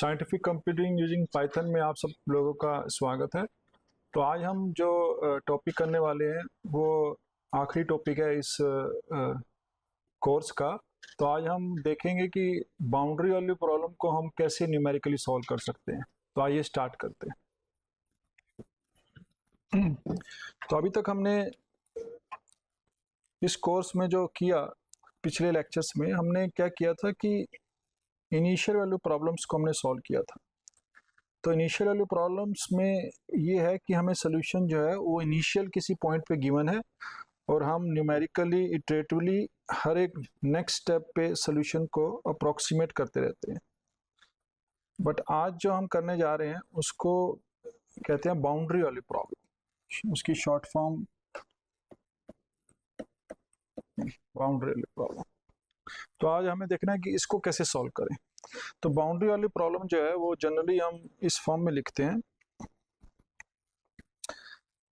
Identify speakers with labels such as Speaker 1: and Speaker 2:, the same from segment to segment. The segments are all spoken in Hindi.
Speaker 1: साइंटिफिक कंप्यूटिंग यूजिंग पाइथन में आप सब लोगों का स्वागत है। तो आज हम जो टॉपिक करने वाले हैं वो आखिरी टॉपिक है इस कोर्स का। तो आज हम देखेंगे कि बाउंड्री वाली प्रॉब्लम को हम कैसे न्यूमेरिकली सॉल्व कर सकते हैं। तो आइए स्टार्ट करते हैं। तो अभी तक हमने इस कोर्स में जो किया, पिछले लेक्चर्स में हमने क्या किया था कि इनिशियल वैल्यू प्रॉब्लम्स को हमने सॉल्व किया था। तो इनिशियल वैल्यू प्रॉब्लम्स में ये है कि हमें सोल्यूशन जो है वो इनिशियल किसी पॉइंट पे गिवन है और हम न्यूमेरिकली इटरेटिवली हर एक नेक्स्ट स्टेप पे सोल्यूशन को अप्रोक्सीमेट करते रहते हैं। बट आज जो हम करने जा रहे हैं उसको कहते हैं बाउंड्री वाली प्रॉब्लम, उसकी शॉर्ट फॉर्म बाउंड्री वाली प्रॉब्लम। तो आज हमें देखना है कि इसको कैसे सॉल्व करें। तो बाउंड्री वाली प्रॉब्लम जो है वो जनरली हम इस फॉर्म में लिखते हैं,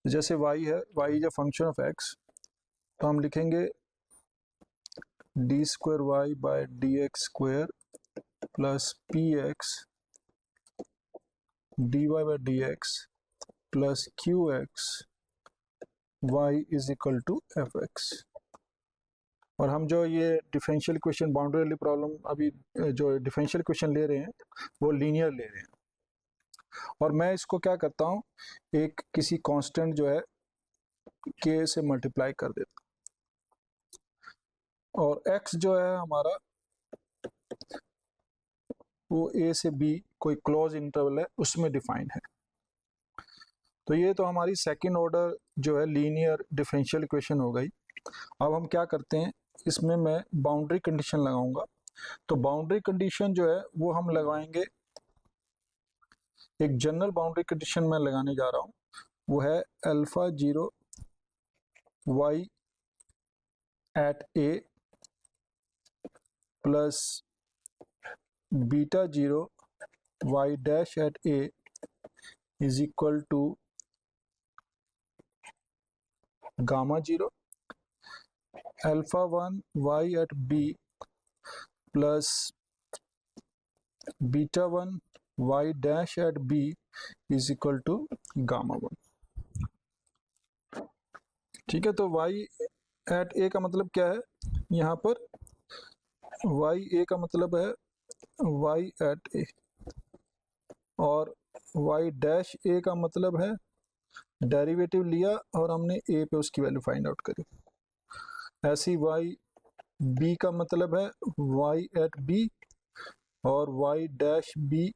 Speaker 1: जैसे y है, y is a function of x, तो हम लिखेंगे d square y by d x square plus p x d y by d x plus q x y is equal to f x. और हम जो ये डिफरेंशियल इक्वेशन बाउंड्री वाली प्रॉब्लम अभी जो डिफरेंशियल इक्वेशन ले रहे हैं वो लीनियर ले रहे हैं। और मैं इसको क्या करता हूँ, एक किसी कांस्टेंट जो है k से मल्टीप्लाई कर देता हूँ और x जो है हमारा वो a से b कोई क्लोज इंटरवल है उसमें डिफाइन है। तो ये तो हमारी सेकंड ऑर्डर जो है लीनियर डिफरेंशियल इक्वेशन हो गई। अब हम क्या करते हैं, इसमें मैं बाउंड्री कंडीशन लगाऊंगा। तो बाउंड्री कंडीशन जो है वो हम लगाएंगे, एक जनरल बाउंड्री कंडीशन मैं लगाने जा रहा हूँ, वो है alpha zero y at a plus beta zero y dash at a is equal to gamma zero, alpha one y at b plus beta one y dash at b is equal to gamma one. ठीक है, तो वाई एट ए का मतलब क्या है, यहाँ पर वाई ए का मतलब है वाई एट ए और वाई डैश ए का मतलब है डेरिवेटिव लिया और हमने ए पे उसकी वैल्यू फाइंड आउट करी। ऐसी वाई बी का मतलब है वाई एट बी और वाई डैश बी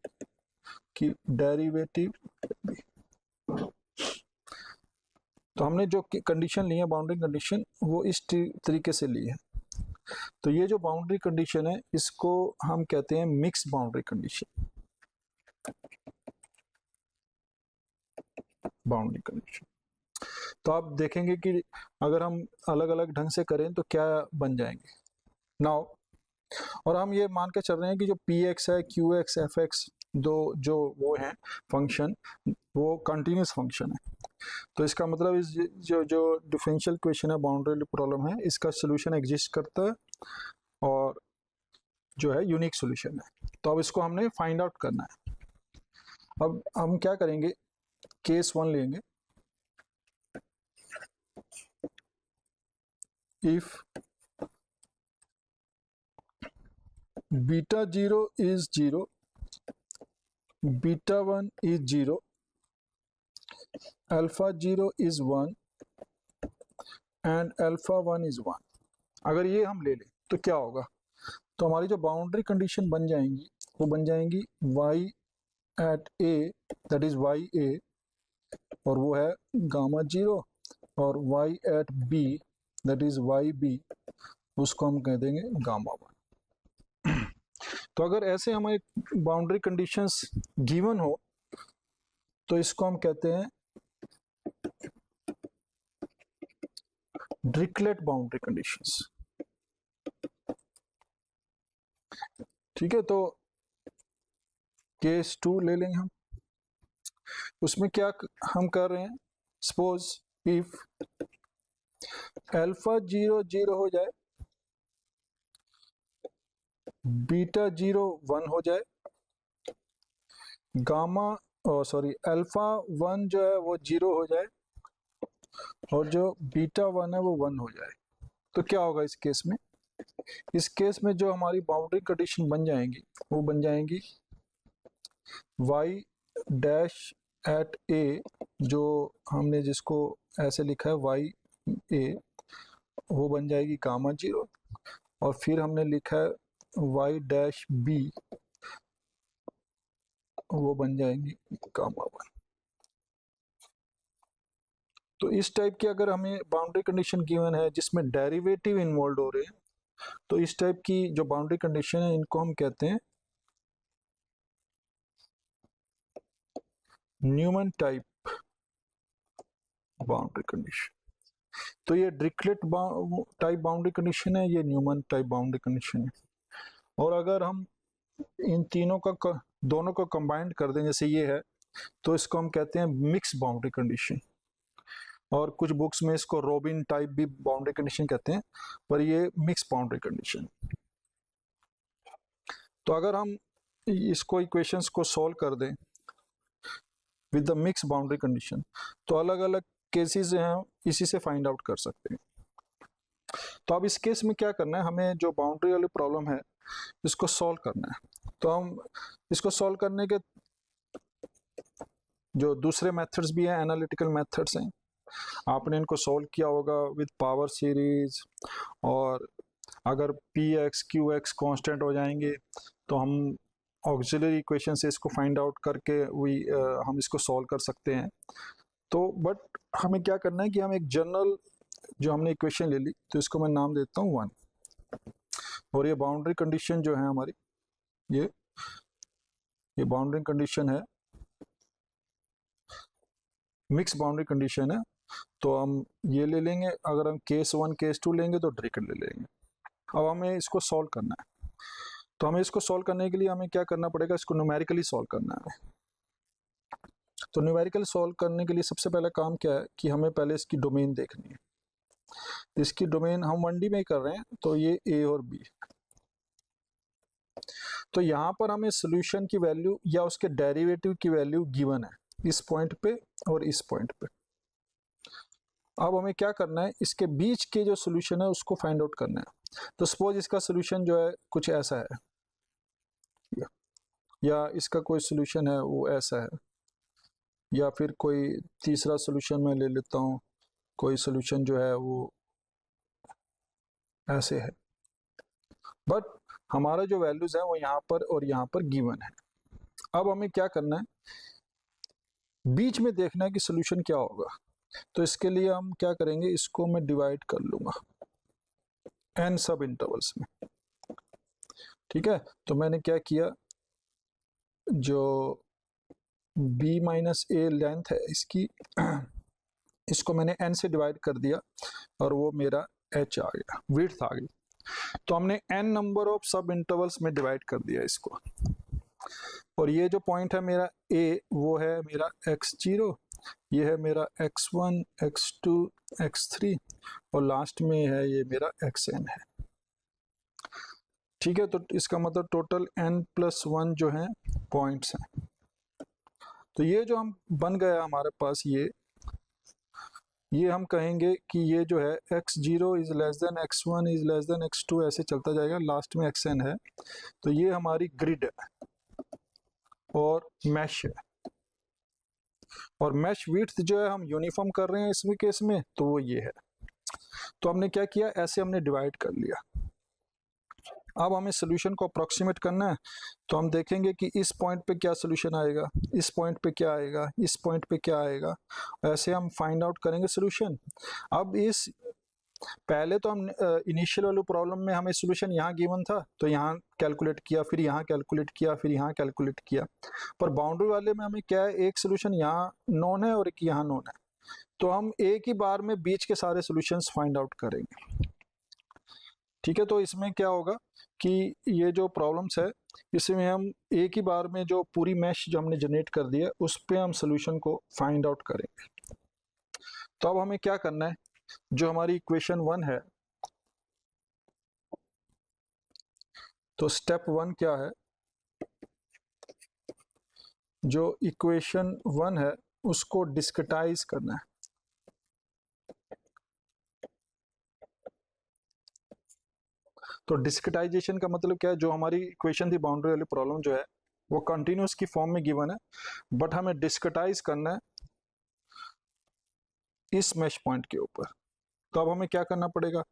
Speaker 1: की डेरिवेटिव। तो हमने जो कंडीशन ली है बाउंड्री कंडीशन वो इस तरीके से ली है। तो ये जो बाउंड्री कंडीशन है इसको हम कहते हैं mix boundary condition. Boundary condition तो आप देखेंगे कि अगर हम अलग अलग ढंग से करें तो क्या बन जाएंगे नाउ। और हम ये मान के चल रहे हैं कि जो पी एक्स है, क्यू एक्स, एफ एक्स, दो जो वो हैं फंक्शन, वो कंटिन्यूस फंक्शन है। तो इसका मतलब इस जो जो डिफरेंशियल इक्वेशन है, बाउंड्री प्रॉब्लम है, इसका सोल्यूशन एग्जिस्ट करता है और जो है यूनिक सोल्यूशन है। तो अब इसको हमने फाइंड आउट करना है। अब हम क्या करेंगे, केस वन लेंगे, if beta zero is zero, beta one is zero, alpha zero is one and alpha one is one. अगर ये हम ले लें तो क्या होगा, तो हमारी जो बाउंड्री कंडीशन बन जाएंगी वो बन जाएंगी y at a, that is y a, और वो है गामा जीरो, और y at b, that is y b, उसको हम कह देंगे गामा वन। तो अगर ऐसे हमारी बाउंड्री कंडीशंस गिवन हो तो इसको हम कहते हैं डिरिचलेट बाउंड्री कंडीशंस। ठीक है, तो केस टू ले लेंगे हम। उसमें क्या हम कर रहे हैं, suppose if alpha zero zero हो जाए, बीटा जीरो वन हो जाए गामा सॉरी अल्फा 1 जो है वो 0 हो जाए और जो बीटा 1 है वो 1 हो जाए, तो क्या होगा इस केस में? इस केस में जो हमारी बाउंड्री कंडीशन बन जाएंगी वो बन जाएंगी y डैश एट ए, जो हमने जिसको ऐसे लिखा है y a, वो बन जाएगी गामा 0, और फिर हमने लिखा है y डैश b, वो बन जाएंगी गामा 1। तो इस टाइप की अगर हमें बाउंड्री कंडीशन गिवन है जिसमें डेरिवेटिव इन्वॉल्व हो रहे हैं, तो इस टाइप की जो बाउंड्री कंडीशन है इनको हम कहते हैं न्यूमन टाइप बाउंड्री कंडीशन। तो ये डिरिचलेट टाइप बाउंड्री कंडीशन है, ये न्यूमन टाइप बाउंड्री कंडीशन है। और अगर हम इन तीनों का दोनों को कंबाइंड कर दें जैसे ये है, तो इसको हम कहते हैं मिक्स बाउंड्री कंडीशन, और कुछ बुक्स में इसको रॉबिन टाइप भी बाउंड्री कंडीशन कहते हैं, पर ये मिक्स बाउंड्री कंडीशन। तो अगर हम इसको इक्वेशंस को सॉल्व कर दें with the mix boundary condition, तो अलग अलग केसेस हैं इसी से फाइंड आउट कर सकते हैं। तो अब इस केस में क्या करना है, हमें जो बाउंड्री वाली प्रॉब्लम है इसको सॉल्व करना है। तो हम इसको सॉल्व करने के जो दूसरे मेथड्स भी हैं, एनालिटिकल मेथड्स हैं, आपने इनको सॉल्व किया होगा विद पावर सीरीज, और अगर P x Q x constant हो जाएंगे तो हम ऑक्सिलरी इक्वेशन से इसको फाइंड आउट करके हम इसको सॉल्व कर सकते हैं। तो बट हमें क्या करना है कि हम एक जनरल जो हमने इक्वेशन ले ली, तो इसको मैं नाम देता हूँ 1, और ये बाउंड्री कंडीशन जो है हमारी, ये बाउंड्री कंडीशन है, मिक्स बाउंड्री कंडीशन है। तो हम ये ले लेंगे, अगर हम केस 1 केस 2 लेंगे तो डिरिचलेट ले लेंगे। अब हमें इसको सॉल्व करना है, तो हमें इसको सॉल्व करने के लिए हमें क्या करना पड़ेगा, इसको न्यूमेरिकली सॉल्व करना है। तो न्यूमेरिकल सॉल्व करने के लिए सबसे पहला काम क्या है कि हमें पहले इसकी डोमेन देखनी है। इसकी डोमेन हम 1D में ही कर रहे हैं, तो ये ए और बी। तो यहाँ पर हमें सोल्यूशन की वैल्यू या उसके डेरिवेटिव की वैल्यू गिवन है इस पॉइंट पे और इस पॉइंट पे। अब हमें क्या करना है, इसके बीच के जो सोल्यूशन है उसको फाइंड आउट करना है। तो सपोज इसका सोल्यूशन जो है कुछ ऐसा है, या इसका कोई सोल्यूशन है वो ऐसा है, या फिर कोई तीसरा सोल्यूशन मैं ले लेता हूँ, कोई सोल्यूशन जो है वो ऐसे है। बट हमारा जो वैल्यूज है वो यहाँ पर और यहाँ पर गिवन है। अब हमें क्या करना है, बीच में देखना है कि सोल्यूशन क्या होगा। तो इसके लिए हम क्या करेंगे, इसको मैं डिवाइड कर लूंगा n सब इंटरवल्स में। ठीक है, तो मैंने क्या किया, जो b माइनस ए लेंथ है इसकी इसको मैंने n से डिवाइड कर दिया और वो मेरा h आ गया, विड्थ आ गई। तो हमने n नंबर ऑफ सब इंटरवल्स में डिवाइड कर दिया इसको, और ये जो पॉइंट है मेरा a वो है मेरा x0, ये है मेरा x1 x2 x3, और लास्ट में है ये मेरा xn है। ठीक है, तो इसका मतलब टोटल n+1 जो है पॉइंट्स हैं। तो ये जो हम बन गया हमारे पास, ये हम कहेंगे कि ये जो है x0 is less than x1 is less than x2, ऐसे चलता जाएगा, लास्ट में xn है। तो ये हमारी ग्रिड है और मैश है, और मैश विड्थ जो है हम यूनिफॉर्म कर रहे हैं इसमें केस में, तो वो ये है। तो हमने क्या किया, ऐसे हमने डिवाइड कर लिया। अब हमें सोल्यूशन को अप्रोक्सीमेट करना है, तो हम देखेंगे कि इस पॉइंट पे क्या सोल्यूशन आएगा, इस पॉइंट पे क्या आएगा, इस पॉइंट पे क्या आएगा, ऐसे हम फाइंड आउट करेंगे सोल्यूशन। अब इस पहले तो हम इनिशियल वाली प्रॉब्लम में हमें सोल्यूशन यहाँ गिवन था, तो यहाँ कैलकुलेट किया, फिर यहाँ कैलकुलेट किया, फिर यहाँ कैलकुलेट किया। पर बाउंड्री वाले में हमें क्या है, एक सोल्यूशन यहाँ नोन है और एक यहाँ नोन है, तो हम एक ही बार में बीच के सारे सोल्यूशंस फाइंड आउट करेंगे। ठीक है, तो इसमें क्या होगा कि ये जो प्रॉब्लम्स है इसमें हम एक ही बार में जो पूरी मैश जो हमने जनरेट कर दिया उस पे हम सोल्यूशन को फाइंड आउट करेंगे। तो अब हमें क्या करना है, जो हमारी इक्वेशन 1 है, तो स्टेप 1 क्या है, जो इक्वेशन 1 है उसको डिस्क्रिटाइज करना है। तो डिस्क्रिटाइजेशन का मतलब क्या है, जो हमारी इक्वेशन थी बाउंड्री वाली प्रॉब्लम जो है वो कंटिन्यूस की फॉर्म में गिवन है, बट हमें डिस्क्रिटाइज करना है इस मैश पॉइंट के ऊपर। तो अब हमें क्या करना पड़ेगा,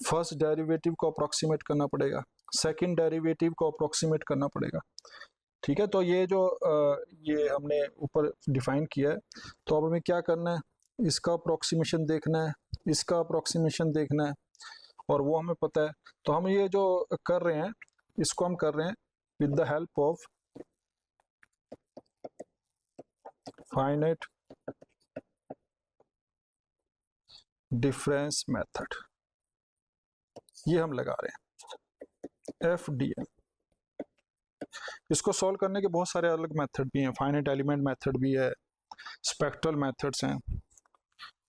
Speaker 1: फर्स्ट डेरिवेटिव को अप्रोक्सीमेट करना पड़ेगा, सेकंड डेरिवेटिव को अप्रोक्सीमेट करना पड़ेगा। ठीक है, तो ये जो ये हमने ऊपर डिफाइन किया है, तो अब हमें क्या करना है, इसका अप्रोक्सीमेशन देखना है, इसका अप्रोक्सीमेशन देखना है, और वो हमें पता है। तो हम ये जो कर रहे हैं इसको हम कर रहे हैं with the help of finite difference method, ये हम लगा रहे हैं FDM। इसको सॉल्व करने के बहुत सारे अलग मेथड भी हैं, फाइनाइट एलिमेंट मेथड भी है, स्पेक्ट्रल मेथड्स हैं,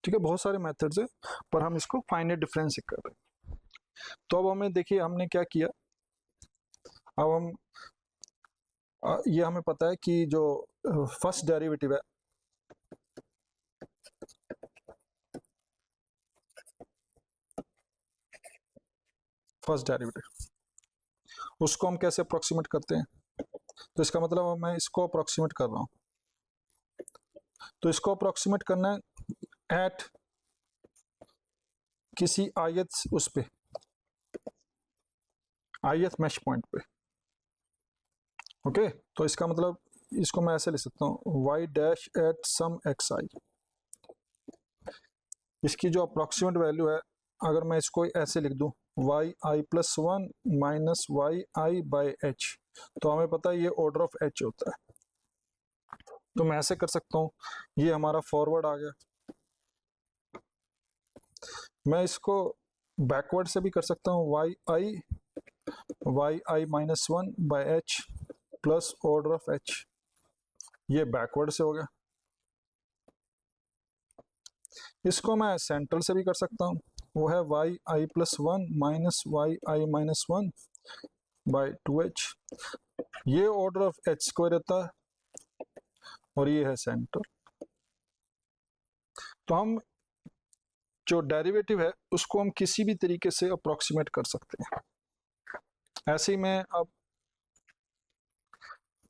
Speaker 1: ठीक है, बहुत सारे मेथड्स हैं, पर हम इसको फाइनाइट डिफरेंस से कर रहे हैं। तो अब हमें देखिए हमने क्या किया, अब हम ये हमें पता है कि जो फर्स्ट डेरिवेटिव है, फर्स्ट डेरिवेटिव उसको हम कैसे अप्रोक्सीमेट करते हैं, तो इसका मतलब मैं इसको अप्रोक्सीमेट कर रहा हूँ। तो इसको अप्रोक्सीमेट करना है एट किसी आयत उस पे, आयत मैश पॉइंट पे। ओके, तो इसका मतलब इसको मैं ऐसे लिख सकता हूँ y dash at some x i. इसकी जो अप्रोक्सीमेट वैल्यू है, अगर मैं इसको ऐसे लिख दूँ y i plus one minus y i by h, तो हमें पता है ये ऑर्डर ऑफ एच होता है। तो मैं ऐसे कर सकता हूँ, ये हमारा फॉरवर्ड आ गया। मैं इसको बैकवर्ड से भी कर सकता हूँ, y i minus one by h plus order of h, ये बैकवर्ड से हो गया। इसको मैं सेंट्रल से भी कर सकता हूँ, वो है y i plus one minus y i minus one by two h, ये ऑर्डर ऑफ एच स्क्वायर रहता है और ये है सेंटर। तो हम जो डेरिवेटिव है उसको हम किसी भी तरीके से अप्रोक्सीमेट कर सकते हैं। ऐसे ही मैं अब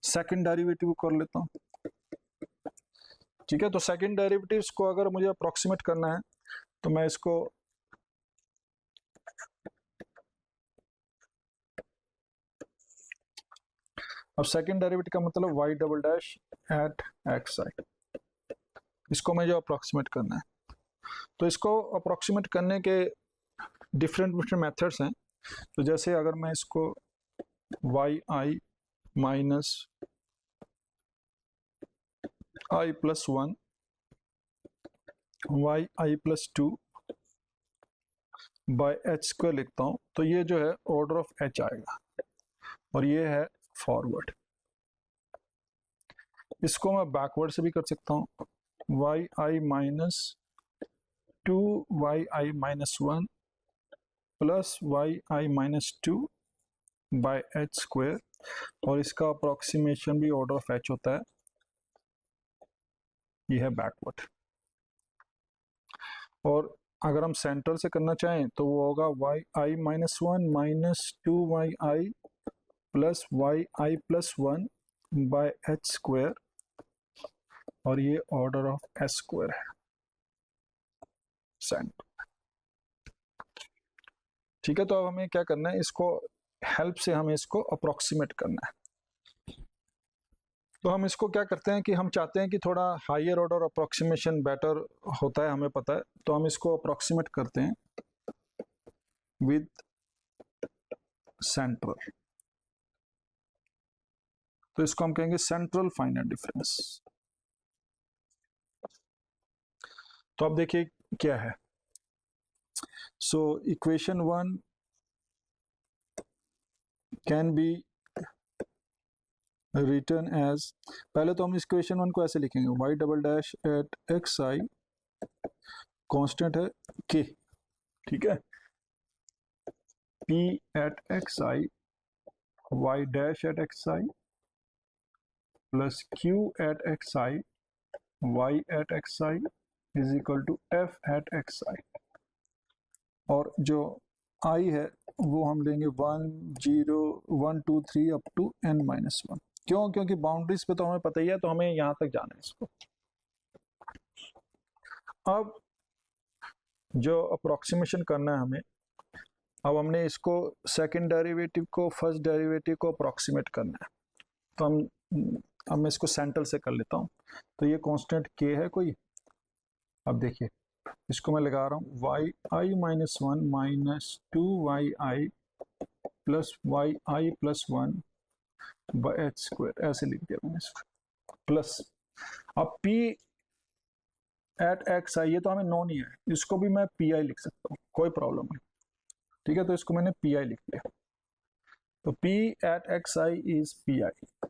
Speaker 1: सेकंड डेरिवेटिव कर लेता हूँ। ठीक है, तो सेकंड डेरिवेटिव्स को अगर मुझे अप्रोक्सीमेट करना है तो मैं इसको अब सेकंड डेरिवेटिव का मतलब y double dash at x i, इसको मुझे अप्रोक्सीमेट करना है। तो इसको अप्रोक्सीमेट करने के डिफरेंट डिफरेंट मेथड्स हैं। तो जैसे अगर मैं इसको y i minus i plus one y i plus two by h square लिखता हूँ, तो ये जो है ऑर्डर ऑफ एच आएगा और ये है फॉरवर्ड। इसको मैं बैकवर्ड से भी कर सकता हूँ, y i minus two y i minus one plus y i minus two by h square, और इसका अप्रोक्सीमेशन भी ऑर्डर ऑफ एच होता है, ये है बैकवर्ड। और अगर हम सेंटर से करना चाहें तो वो होगा y i minus one minus two y i plus y i plus one by h square, और ये ऑर्डर ऑफ एस स्क्वायर है सेंटर। ठीक है, तो अब हमें क्या करना है, इसको हेल्प से हमें इसको अप्रोक्सीमेट करना है। तो हम इसको क्या करते हैं कि हम चाहते हैं कि थोड़ा हायर ऑर्डर अप्रोक्सीमेशन बेटर होता है, हमें पता है, तो हम इसको अप्रोक्सीमेट करते हैं विद सेंट्रल। तो इसको हम कहेंगे सेंट्रल फाइनाइट डिफरेंस। तो अब देखिए क्या है, so equation one can be written as, पहले तो हम इस इक्वेशन वन को ऐसे लिखेंगे y double dash at x i, constant है के, ठीक है, p at x i y dash at x i plus q at x i y at x i is equal to f at x i, और जो आई है वो हम लेंगे 1 0 1 2 3 अप टू n-1। क्यों? क्योंकि बाउंड्रीज पे तो हमें पता ही है, तो हमें यहाँ तक जाना है इसको। अब जो अप्रोक्सीमेशन करना है हमें, अब हमने इसको सेकंड डेरिवेटिव को फर्स्ट डेरिवेटिव को अप्रोक्सीमेट करना है, तो अब मैं इसको सेंट्रल से कर लेता हूँ। तो ये कांस्टेंट k है कोई, अब देखिए इसको मैं लगा रहा हूँ y i minus one minus two y i plus y i plus one by h square, ऐसे लिख दिया मैंने इसको। प्लस अब p एट एक्स आई, ये तो हमें नोन ही है, इसको भी मैं पी आई लिख सकता हूँ, कोई प्रॉब्लम नहीं। ठीक है, तो इसको मैंने पी आई लिख दिया, तो p at x i is p i.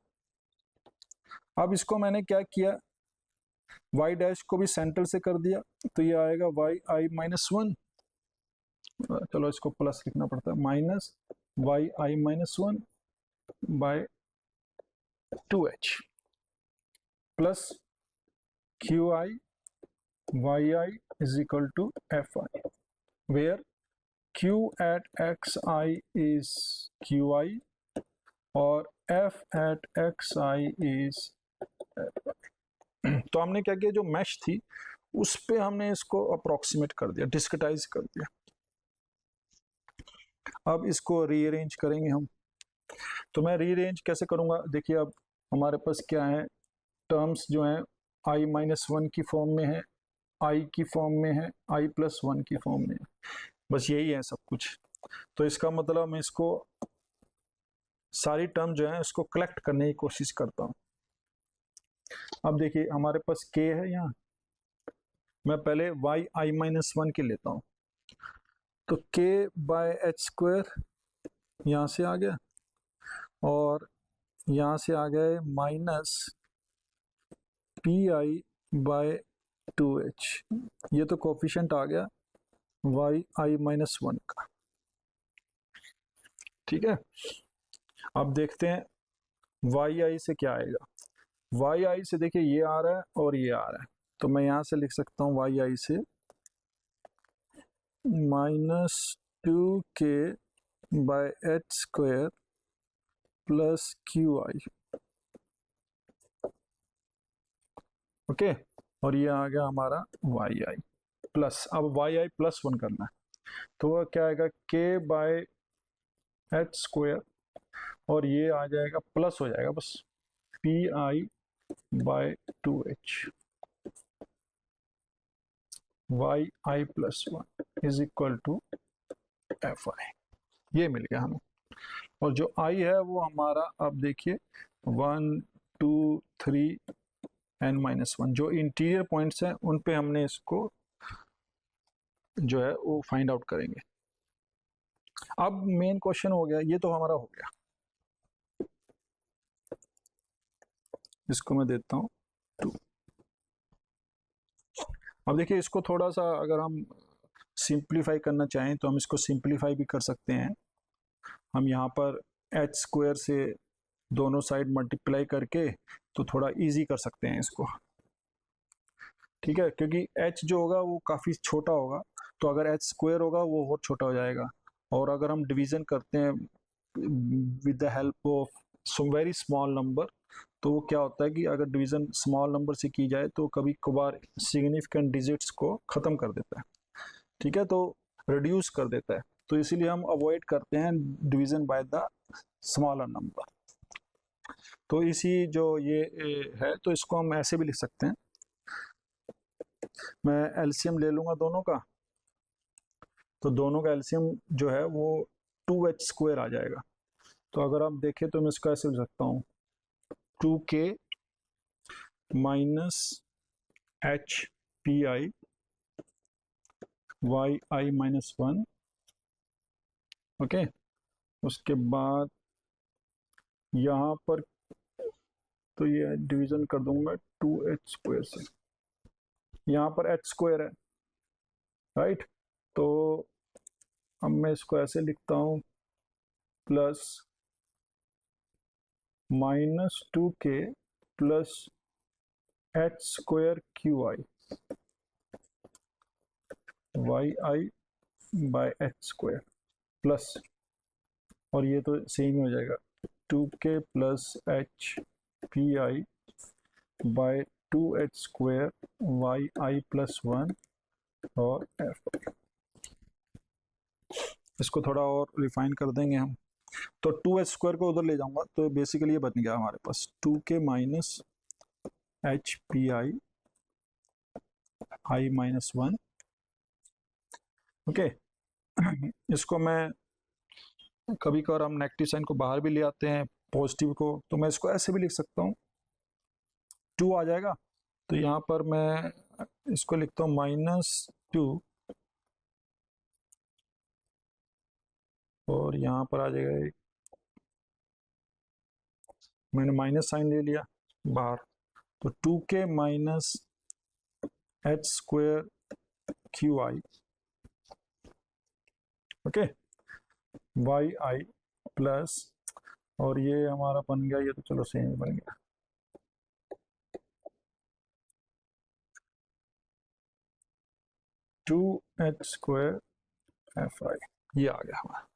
Speaker 1: अब इसको मैंने क्या किया, y डैश को भी सेंट्रल से कर दिया, तो ये आएगा वाई आई माइनस वन, चलो इसको प्लस लिखना पड़ता है, minus y i minus one by 2h plus q i y i is equal to f i, where q at x i is q i और f at x i is. तो हमने क्या किया, जो मैश थी उस पे हमने इसको अप्रोक्सीमेट कर दिया, डिस्क्रिटाइज कर दिया। अब इसको रीअरेंज करेंगे हम, तो मैं रीअरेंज कैसे करूंगा, देखिए अब हमारे पास क्या है, टर्म्स जो हैं i माइनस वन की फॉर्म में है, i की फॉर्म में है, i प्लस वन की फॉर्म में है, बस यही है सब कुछ। तो इसका मतलब मैं इसको सारी टर्म जो है इसको कलेक्ट करने की कोशिश करता हूँ। अब देखिए हमारे पास k है यहाँ, मैं पहले वाई आई माइनस वन के लेता हूँ, तो k बाय एच स्क्वायर यहाँ से आ गया, और यहाँ से आ गया minus P i by two h, ये तो कोफिशिएंट आ गया वाई आई माइनस वन का। ठीक है, अब देखते हैं वाई आई से क्या आएगा। वाई आई से देखिए ये आ रहा है और ये आ रहा है, तो मैं यहाँ से लिख सकता हूँ वाई आई से माइनस टू के bye h square plus q i, okay, और ये आ गया हमारा वाई आई प्लस, अब वाई आई प्लस वन करना है, तो वह क्या आएगा के बाय एच स्क्वायर, और ये आ जाएगा प्लस हो जाएगा बस p i by two h y i plus one is equal to f i, ये मिल गया हमें। और जो आई है वो हमारा, अब देखिए 1 2 3 n माइनस वन, जो इंटीरियर पॉइंट्स हैं उन पे हमने इसको जो है वो फाइंड आउट करेंगे। अब मेन क्वेश्चन हो गया, ये तो हमारा हो गया, इसको मैं देता हूँ 2। अब देखिए इसको थोड़ा सा अगर हम सिंप्लीफाई करना चाहें तो हम इसको सिंप्लीफाई भी कर सकते हैं। हम यहाँ पर एच स्क्वायर से दोनों साइड मल्टीप्लाई करके तो थोड़ा इजी कर सकते हैं इसको। ठीक है, क्योंकि h जो होगा वो काफ़ी छोटा होगा, तो अगर h स्क्वायर होगा वो और छोटा हो जाएगा। और अगर हम डिवीज़न करते हैं with the help of some very small number, तो वो क्या होता है कि अगर डिवीज़न स्मॉल नंबर से की जाए तो कभी कभार सिग्निफिकेंट डिजिट्स को ख़त्म कर देता है। ठीक है, तो रिड्यूस कर देता है, तो इसीलिए हम अवॉइड करते हैं division by the smaller number. तो इसी जो ये है, तो इसको हम ऐसे भी लिख सकते हैं, मैं एलसीएम ले लूँगा दोनों का, तो दोनों का एलसीएम जो है वो 2h स्क्वायर आ जाएगा। तो अगर आप देखें तो मैं इसको ऐसे लिख सकता हूँ 2k minus h p i y i minus one, okay. उसके बाद यहाँ पर तो ये डिवीज़न कर दूंगा 2h स्क्वायर से, यहाँ पर h स्क्वायर है, राइट। तो अब मैं इसको ऐसे लिखता हूँ plus minus 2k plus h square q i y i by h square plus, और ये तो सेम ही हो जाएगा, 2k plus h p i by 2h square y i plus 1 और एफ आई। इसको थोड़ा और रिफाइन कर देंगे हम, तो 2h स्क्वायर को उधर ले जाऊंगा तो बेसिकली ये बन गया हमारे पास 2k माइनस एच पी आई आई माइनस 1। ओके, इसको मैं कभी कभार हम नेगेटिव साइन को बाहर भी ले आते हैं, पॉजिटिव को, तो मैं इसको ऐसे भी लिख सकता हूँ, 2 आ जाएगा, तो यहाँ पर मैं इसको लिखता हूँ -2 और यहाँ पर आ जाएगा, मैंने माइनस साइन ले लिया बाहर, तो 2k minus h square q i, okay, y i plus, और ये हमारा बन गया, ये तो चलो सेम बन गया, 2h स्क्वायर एफ आई, ये आ गया हमारा।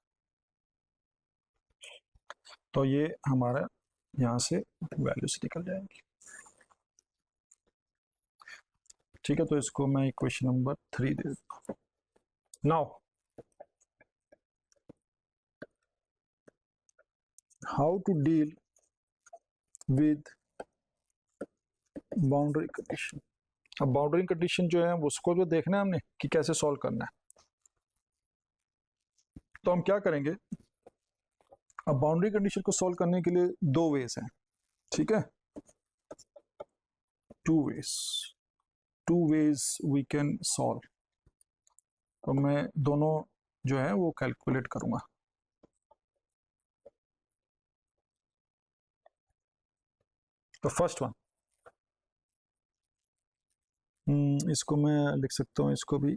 Speaker 1: तो ये हमारा यहाँ से वैल्यू से निकल जाएंगी। ठीक है, तो इसको मैं इक्वेशन नंबर 3 दे देता हूँ। Now how to deal with boundary condition. अब बाउंड्री कंडीशन जो है उसको जो देखना है हमने कि कैसे सॉल्व करना है, तो हम क्या करेंगे, अब बाउंड्री कंडीशन को सॉल्व करने के लिए 2 वेज हैं, ठीक है, 2 वेज वी कैन सॉल्व, तो मैं दोनों जो है वो कैलकुलेट करूंगा। तो फर्स्ट वन, इसको मैं लिख सकता हूँ, इसको भी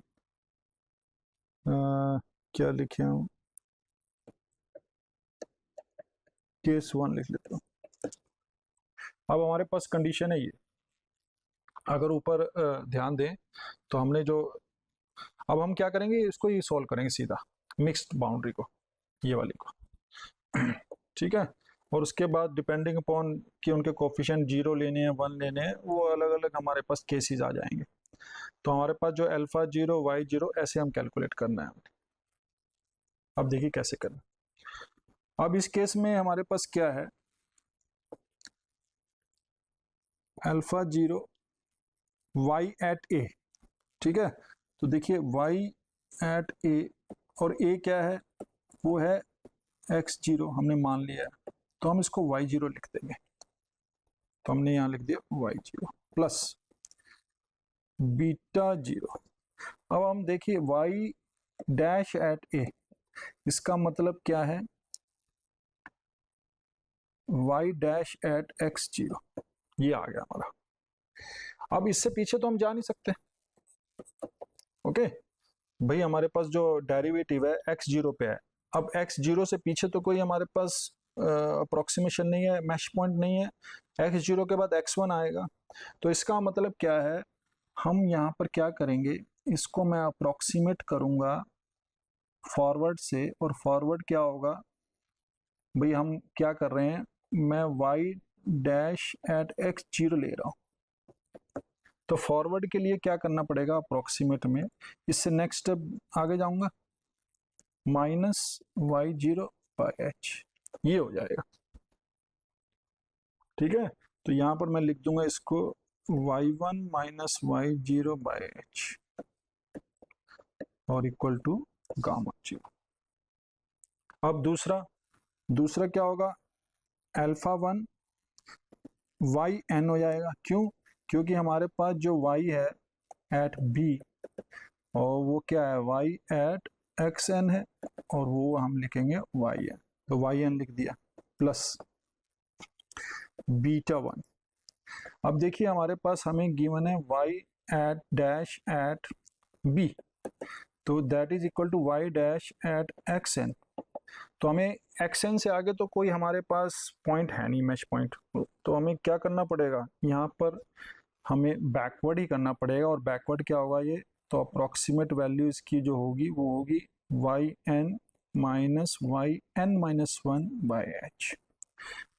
Speaker 1: क्या लिखे हूँ, केस 1 लिख लेता हूँ। अब हमारे पास कंडीशन है ये, अगर ऊपर ध्यान दें तो हमने जो, अब हम क्या करेंगे, इसको ही सॉल्व करेंगे सीधा, मिक्स्ड बाउंड्री को, ये वाली को, ठीक है, और उसके बाद डिपेंडिंग अपॉन कि उनके कोफिशिएंट 0 लेने हैं 1 लेने हैं, वो अलग अलग हमारे पास केसेस आ जाएंगे। तो हमारे पास जो अल्फा 0 वाई 0 ऐसे हम कैलकुलेट करना है। अब देखिए कैसे करना। अब इस केस में हमारे पास क्या है, अल्फा 0 वाई एट ए, ठीक है, तो देखिए वाई एट ए, और ए क्या है, वो है x0 हमने मान लिया है, तो हम इसको y0 लिख देंगे, तो हमने यहाँ लिख दिया y0 प्लस बीटा 0। अब हम देखिए y डैश एट ए, इसका मतलब क्या है, y डैश एट x0, ये आ गया हमारा। अब इससे पीछे तो हम जा नहीं सकते, ओके भाई, हमारे पास जो डेरिवेटिव है x0 पे है, अब x0 से पीछे तो कोई हमारे पास अप्रोक्सीमेशन नहीं है, मैश पॉइंट नहीं है, x0 के बाद x1 आएगा, तो इसका मतलब क्या है, हम यहाँ पर क्या करेंगे, इसको मैं अप्रोक्सीमेट करूँगा फॉरवर्ड से, और फॉरवर्ड क्या होगा भाई, हम क्या कर रहे हैं, मैं y डैश एट x0 ले रहा हूँ, तो फॉरवर्ड के लिए क्या करना पड़ेगा अप्रोक्सीमेट में, इससे नेक्स्ट स्टेप आगे जाऊंगा, माइनस y0 बाय h, ये हो जाएगा, ठीक है, तो यहाँ पर मैं लिख दूंगा इसको y1 minus y0 by h और इक्वल टू गामा 0। अब दूसरा क्या होगा, अल्फा 1 वाई एन हो जाएगा, क्यों, क्योंकि हमारे पास जो y है एट b, और वो क्या है y एट एक्स एन है, और वो हम लिखेंगे y एन, तो y एन लिख दिया प्लस बीटा 1। अब देखिए हमारे पास हमें गिवन है y at dash at b, तो that is equal to y dash at x n, तो हमें एक्सएन से आगे तो कोई हमारे पास पॉइंट है नहीं, मैच पॉइंट, तो हमें क्या करना पड़ेगा, यहाँ पर हमें बैकवर्ड ही करना पड़ेगा। और बैकवर्ड क्या होगा ये, तो अप्रॉक्सीमेट वैल्यू इसकी जो होगी वो होगी y n minus one by h.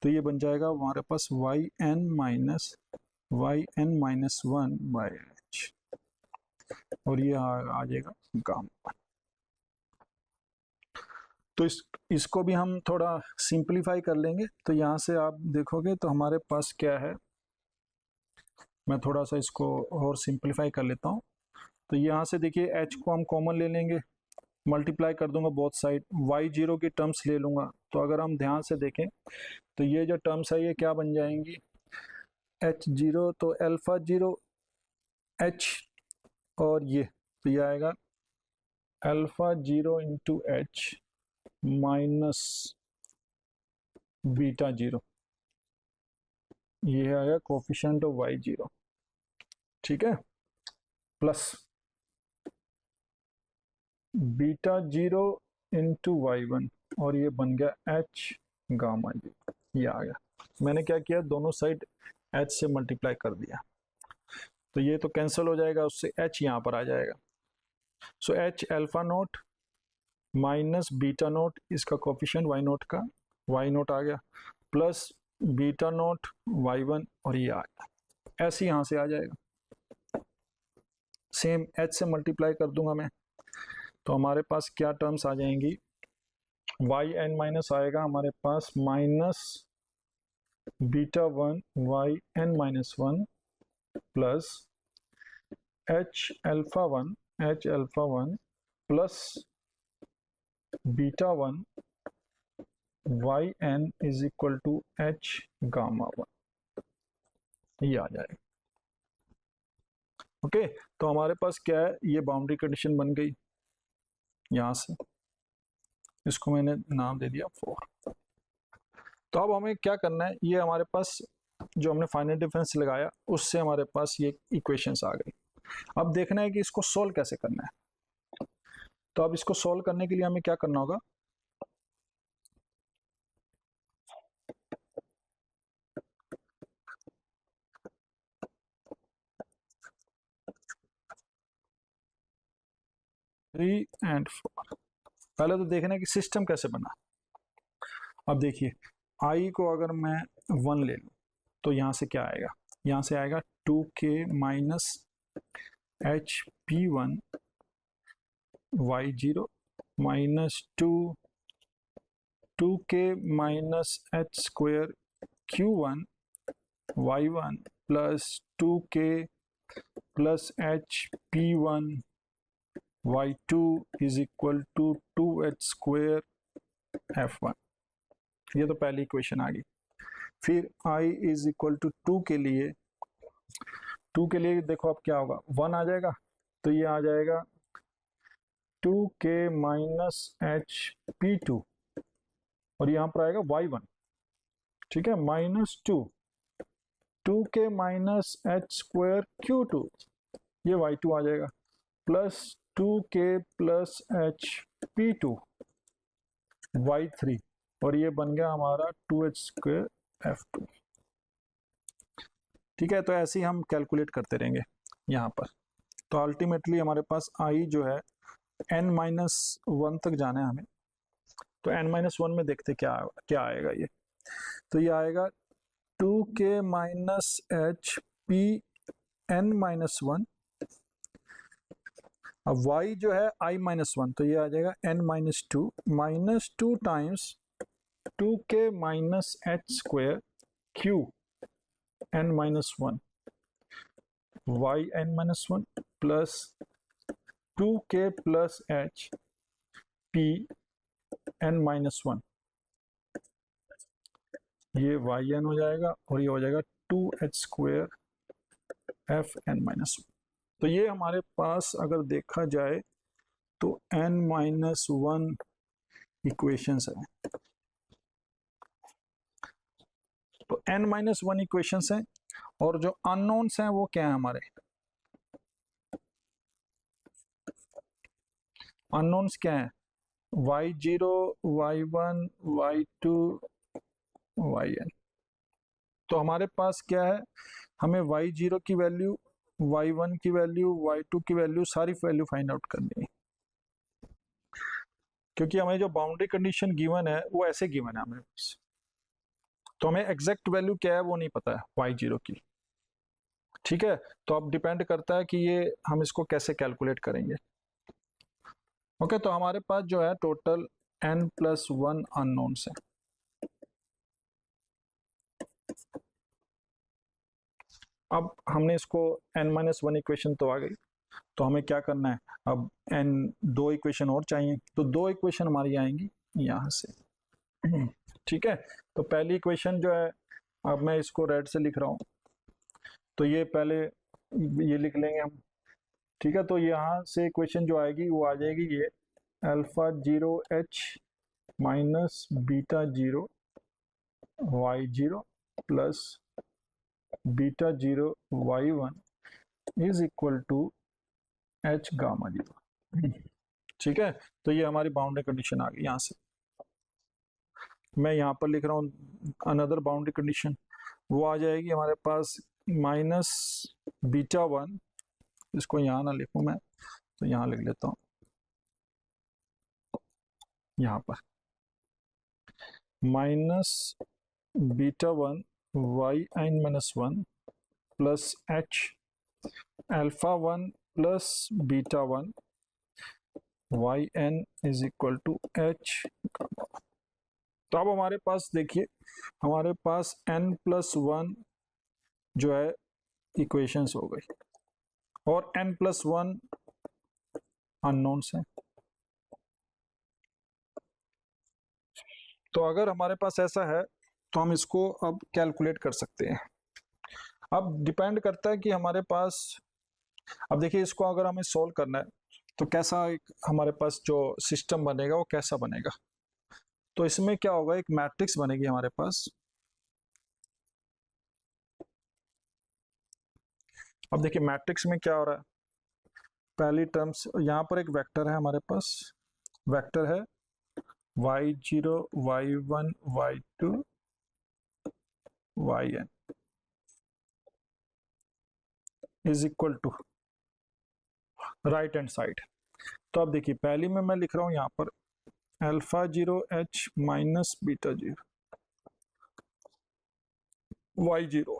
Speaker 1: तो ये बन जाएगा हमारे पास y n minus one by h, और ये आ जाएगा गामा। तो इसको भी हम थोड़ा सिंप्लीफाई कर लेंगे। तो यहाँ से आप देखोगे तो हमारे पास क्या है, मैं थोड़ा सा इसको और सिंप्लीफाई कर लेता हूँ। तो यहाँ से देखिए h को हम कॉमन ले लेंगे, मल्टीप्लाई कर दूंगा बोथ साइड, y0 की टर्म्स ले लूंगा। तो अगर हम ध्यान से देखें तो ये जो टर्म्स है ये क्या बन जाएंगी, h0 तो अल्फा 0 h, और ये तो ये आएगा alpha 0 into H minus beta 0, ये आएगा कोफिशिएंट ऑफ y0, ठीक है, प्लस बीटा 0 इंटू y1, और ये बन गया h गामा 0, ये आ गया। मैंने क्या किया, दोनों साइड h से मल्टीप्लाई कर दिया, तो ये तो कैंसिल हो जाएगा, उससे h यहाँ पर आ जाएगा। सो h alpha note minus beta note, इसका कोफिशिएंट y नोट का y नोट आ गया, प्लस बीटा नोट y1, और ये आ गया, ऐसे यहाँ से आ जाएगा। सेम h से मल्टीप्लाई कर दूंगा मैं, तो हमारे पास क्या टर्म्स आ जाएंगी, वाई एन माइनस आएगा हमारे पास minus beta one y n minus one plus h alpha one plus beta one y n is equal to h gamma one, ये आ जाएगा। ओके, तो हमारे पास क्या है, ये बाउंड्री कंडीशन बन गई। यहां से इसको मैंने नाम दे दिया 4। तो अब हमें क्या करना है, ये हमारे पास जो हमने फाइनल डिफरेंस लगाया उससे हमारे पास ये इक्वेशंस आ गई। अब देखना है कि इसको सोल्व कैसे करना है। तो अब इसको सोल्व करने के लिए हमें क्या करना होगा, थ्री एंड 4, पहले तो देखना है कि सिस्टम कैसे बना। अब देखिए आई को अगर मैं 1 ले लूँ तो यहाँ से क्या आएगा, यहाँ से आएगा 2k minus h p one y zero minus 2k minus h square q one y one plus 2k plus h p one y two is equal to 2h square f1। ये तो पहली इक्वेशन आ गई। फिर i इज इक्वल टू 2 के लिए देखो अब क्या होगा, 1 आ जाएगा, तो ये आ जाएगा 2k minus h p to, और यहाँ पर आएगा y1, ठीक है, minus 2k minus h square q2, ये y2 आ जाएगा, plus 2k plus h p two y3, और ये बन गया हमारा 2h स्क्वायर f2। ठीक है, तो ऐसे ही हम कैलकुलेट करते रहेंगे यहाँ पर। तो अल्टीमेटली हमारे पास i जो है n-1 तक जाना है हमें। तो n-1 में देखते क्या क्या आएगा ये, तो ये आएगा 2k minus h P n-1, अब y जो है i-1, तो ये आ जाएगा n-2 times 2k minus h square q n-1 y n-1 plus 2k plus h p n-1, ये yn हो जाएगा, और ये हो जाएगा 2h स्क्वायर f n-1। तो ये हमारे पास अगर देखा जाए तो n-1 इक्वेशंस है। तो n-1 इक्वेशंस हैं, और जो अननोन्स हैं वो क्या है हमारे, अननोन्स क्या है, y0, y1, y2, yn। तो हमारे पास क्या है, हमें y0 की वैल्यू, y1 की वैल्यू, y2 की वैल्यू, सारी वैल्यू फाइंड आउट करनी है, क्योंकि हमें जो बाउंड्री कंडीशन गिवन है वो ऐसे गिवन है हमें, तो हमें एग्जैक्ट वैल्यू क्या है वो नहीं पता है y0 की। ठीक है, तो अब डिपेंड करता है कि ये हम इसको कैसे कैलकुलेट करेंगे। ओके, तो हमारे पास जो है टोटल n+1 अननोन्स है। अब हमने इसको n-1 इक्वेशन तो आ गई, तो हमें क्या करना है, अब n दो इक्वेशन और चाहिए, तो दो इक्वेशन हमारी आएंगी यहाँ से। ठीक है, तो पहली इक्वेशन जो है, अब मैं इसको रेड से लिख रहा हूँ, तो ये पहले ये लिख लेंगे हम। ठीक है, तो यहाँ से इक्वेशन जो आएगी वो आ जाएगी ये α0h minus β0 y0 plus β0 y1 is equal to h gamma 0। ठीक है, तो ये हमारी बाउंड्री कंडीशन आ गई। यहाँ से मैं यहाँ पर लिख रहा हूँ अनदर बाउंड्री कंडीशन, वो आ जाएगी हमारे पास माइनस β1, इसको यहाँ ना लिखूँ मैं, तो यहाँ लिख लेता हूँ, यहाँ पर minus β1 yn-1 plus h α1 plus β1 yn is equal to h। तो अब हमारे पास देखिए, हमारे पास n+1 जो है इक्वेशंस हो गई और n+1 अननोन्स हैं। तो अगर हमारे पास ऐसा है तो हम इसको अब कैलकुलेट कर सकते हैं। अब डिपेंड करता है कि हमारे पास, अब देखिए इसको अगर हमें सॉल्व करना है तो कैसा एक हमारे पास जो सिस्टम बनेगा वो कैसा बनेगा। तो इसमें क्या होगा, एक मैट्रिक्स बनेगी हमारे पास। अब देखिए मैट्रिक्स में क्या हो रहा है, पहली टर्म्स यहाँ पर एक वेक्टर है हमारे पास, वेक्टर है y0 y1 y2 yn is equal to right hand side. तो अब देखिए पहली में मैं लिख रहा हूँ यहाँ पर α0h माइनस β0 y0,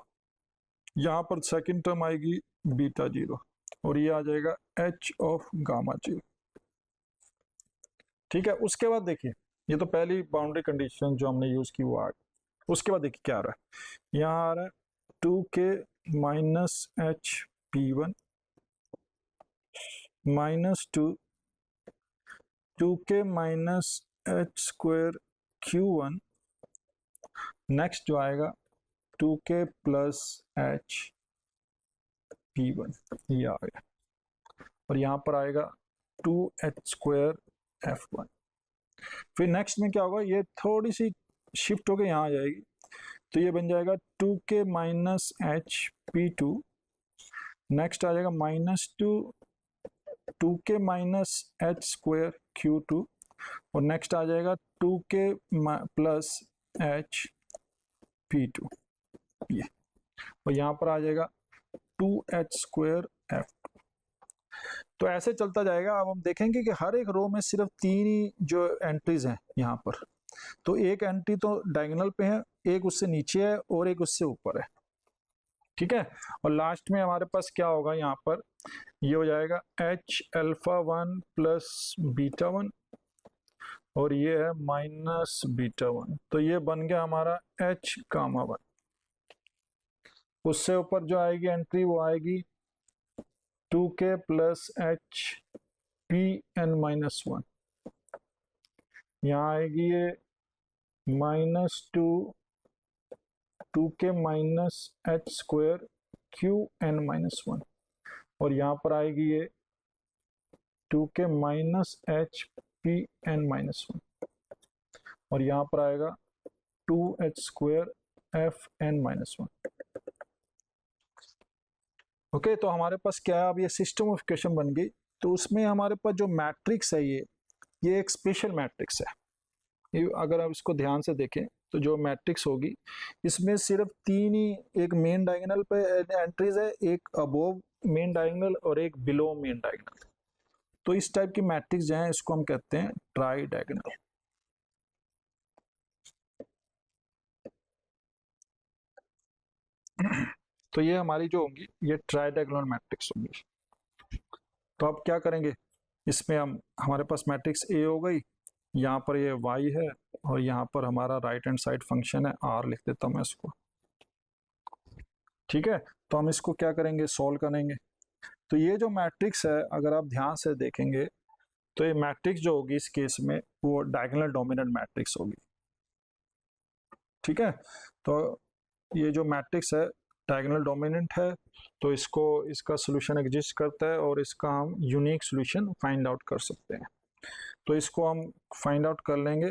Speaker 1: यहाँ पर सेकंड टर्म आएगी β0 और ये आ जाएगा h ऑफ गामा 0। ठीक है, उसके बाद देखिए ये तो पहली बाउंड्री कंडीशन जो हमने यूज की वो आ गई। उसके बाद देखिए क्या आ रहा है, यहाँ आ रहा है 2k minus h p1 minus 2k minus h square q1, next जो आएगा 2k प्लस h p1, ये आ गया, और यहाँ पर आएगा 2h स्क्वायर f1। फिर नेक्स्ट में क्या होगा, ये थोड़ी सी शिफ्ट होकर यहाँ आ जाएगी, तो ये बन जाएगा 2k minus h p2, next आ जाएगा minus 2k minus h square q2, और नेक्स्ट आ जाएगा 2k प्लस h p2 ये, और यहाँ पर आ जाएगा 2h स्क्वायर f। तो ऐसे चलता जाएगा। अब हम देखेंगे कि हर एक रो में सिर्फ तीन ही जो एंट्रीज हैं यहाँ पर, तो एक एंट्री तो डायगोनल पे है, एक उससे नीचे है और एक उससे ऊपर है। ठीक है, और लास्ट में हमारे पास क्या होगा, यहाँ पर ये हो जाएगा h α1 प्लस β1 और ये है माइनस β1, तो ये बन गया हमारा h गामा 1। उससे ऊपर जो आएगी एंट्री वो आएगी 2k प्लस h pn-1, यहाँ आएगी ये minus 2k minus h square qn-1, और यहाँ पर आएगी ये 2k माइनस h pn-1, और यहाँ पर आएगा 2h स्क्वायर fn-1। ओके, तो हमारे पास क्या है, अब ये सिस्टम ऑफ इक्वेशन बन गई। तो उसमें हमारे पास जो मैट्रिक्स है ये ये एक स्पेशल मैट्रिक्स है। अगर आप इसको ध्यान से देखें तो जो मैट्रिक्स होगी इसमें सिर्फ तीन ही, एक मेन डायगोनल पे एंट्रीज है, एक अबोव मेन डायगोनल और एक बिलो मेन डायगोनल। तो इस टाइप की मैट्रिक्स जो है इसको हम कहते हैं ट्राई डायगोनल। तो ये हमारी जो होंगी ये ट्राई डायगोनल मैट्रिक्स होंगी। तो अब क्या करेंगे, इसमें हम हमारे पास मैट्रिक्स ए हो गई, यहाँ पर ये वाई है और यहाँ पर हमारा राइट हैंड साइड फंक्शन है आर, लिख देता हूँ मैं इसको। ठीक है, तो हम इसको क्या करेंगे, सॉल्व करेंगे। तो ये जो मैट्रिक्स है अगर आप ध्यान से देखेंगे तो ये मैट्रिक्स जो होगी इस केस में वो डायगोनल डोमिनेंट मैट्रिक्स होगी। ठीक है, तो ये जो मैट्रिक्स है डायगोनल डोमिनेंट है, तो इसको, इसका सोल्यूशन एग्जिस्ट करता है और इसका हम यूनिक सोल्यूशन फाइंड आउट कर सकते हैं। तो इसको हम फाइंड आउट कर लेंगे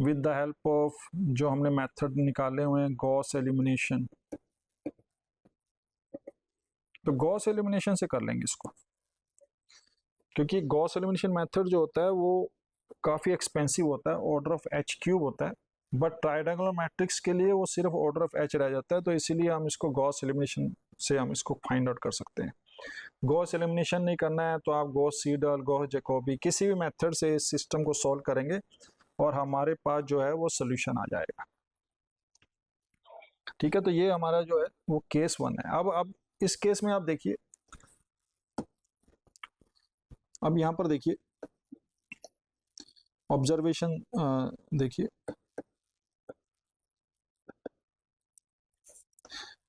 Speaker 1: विद द हेल्प ऑफ जो हमने मेथड निकाले हुए हैं, गॉस एलिमिनेशन। तो गॉस एलिमिनेशन से कर लेंगे इसको, क्योंकि गॉस एलिमिनेशन मेथड जो होता है वो काफ़ी एक्सपेंसिव होता है, ऑर्डर ऑफ एच क्यूब होता है, बट ट्राइडेंगुलर मैट्रिक्स के लिए वो सिर्फ ऑर्डर ऑफ एच रह जाता है। तो इसीलिए हम इसको गॉस एलिमिनेशन से हम इसको फाइंड आउट कर सकते हैं। गॉस एलिमिनेशन नहीं करना है तो आप गॉस सीडल, गॉस जैकोबी, किसी भी मेथड से इस सिस्टम को सॉल्व करेंगे और हमारे पास जो है वो सोल्यूशन आ जाएगा। ठीक है, तो ये हमारा जो है वो केस 1 है। अब इस केस में आप देखिए, अब यहाँ पर देखिए ऑब्जर्वेशन देखिए,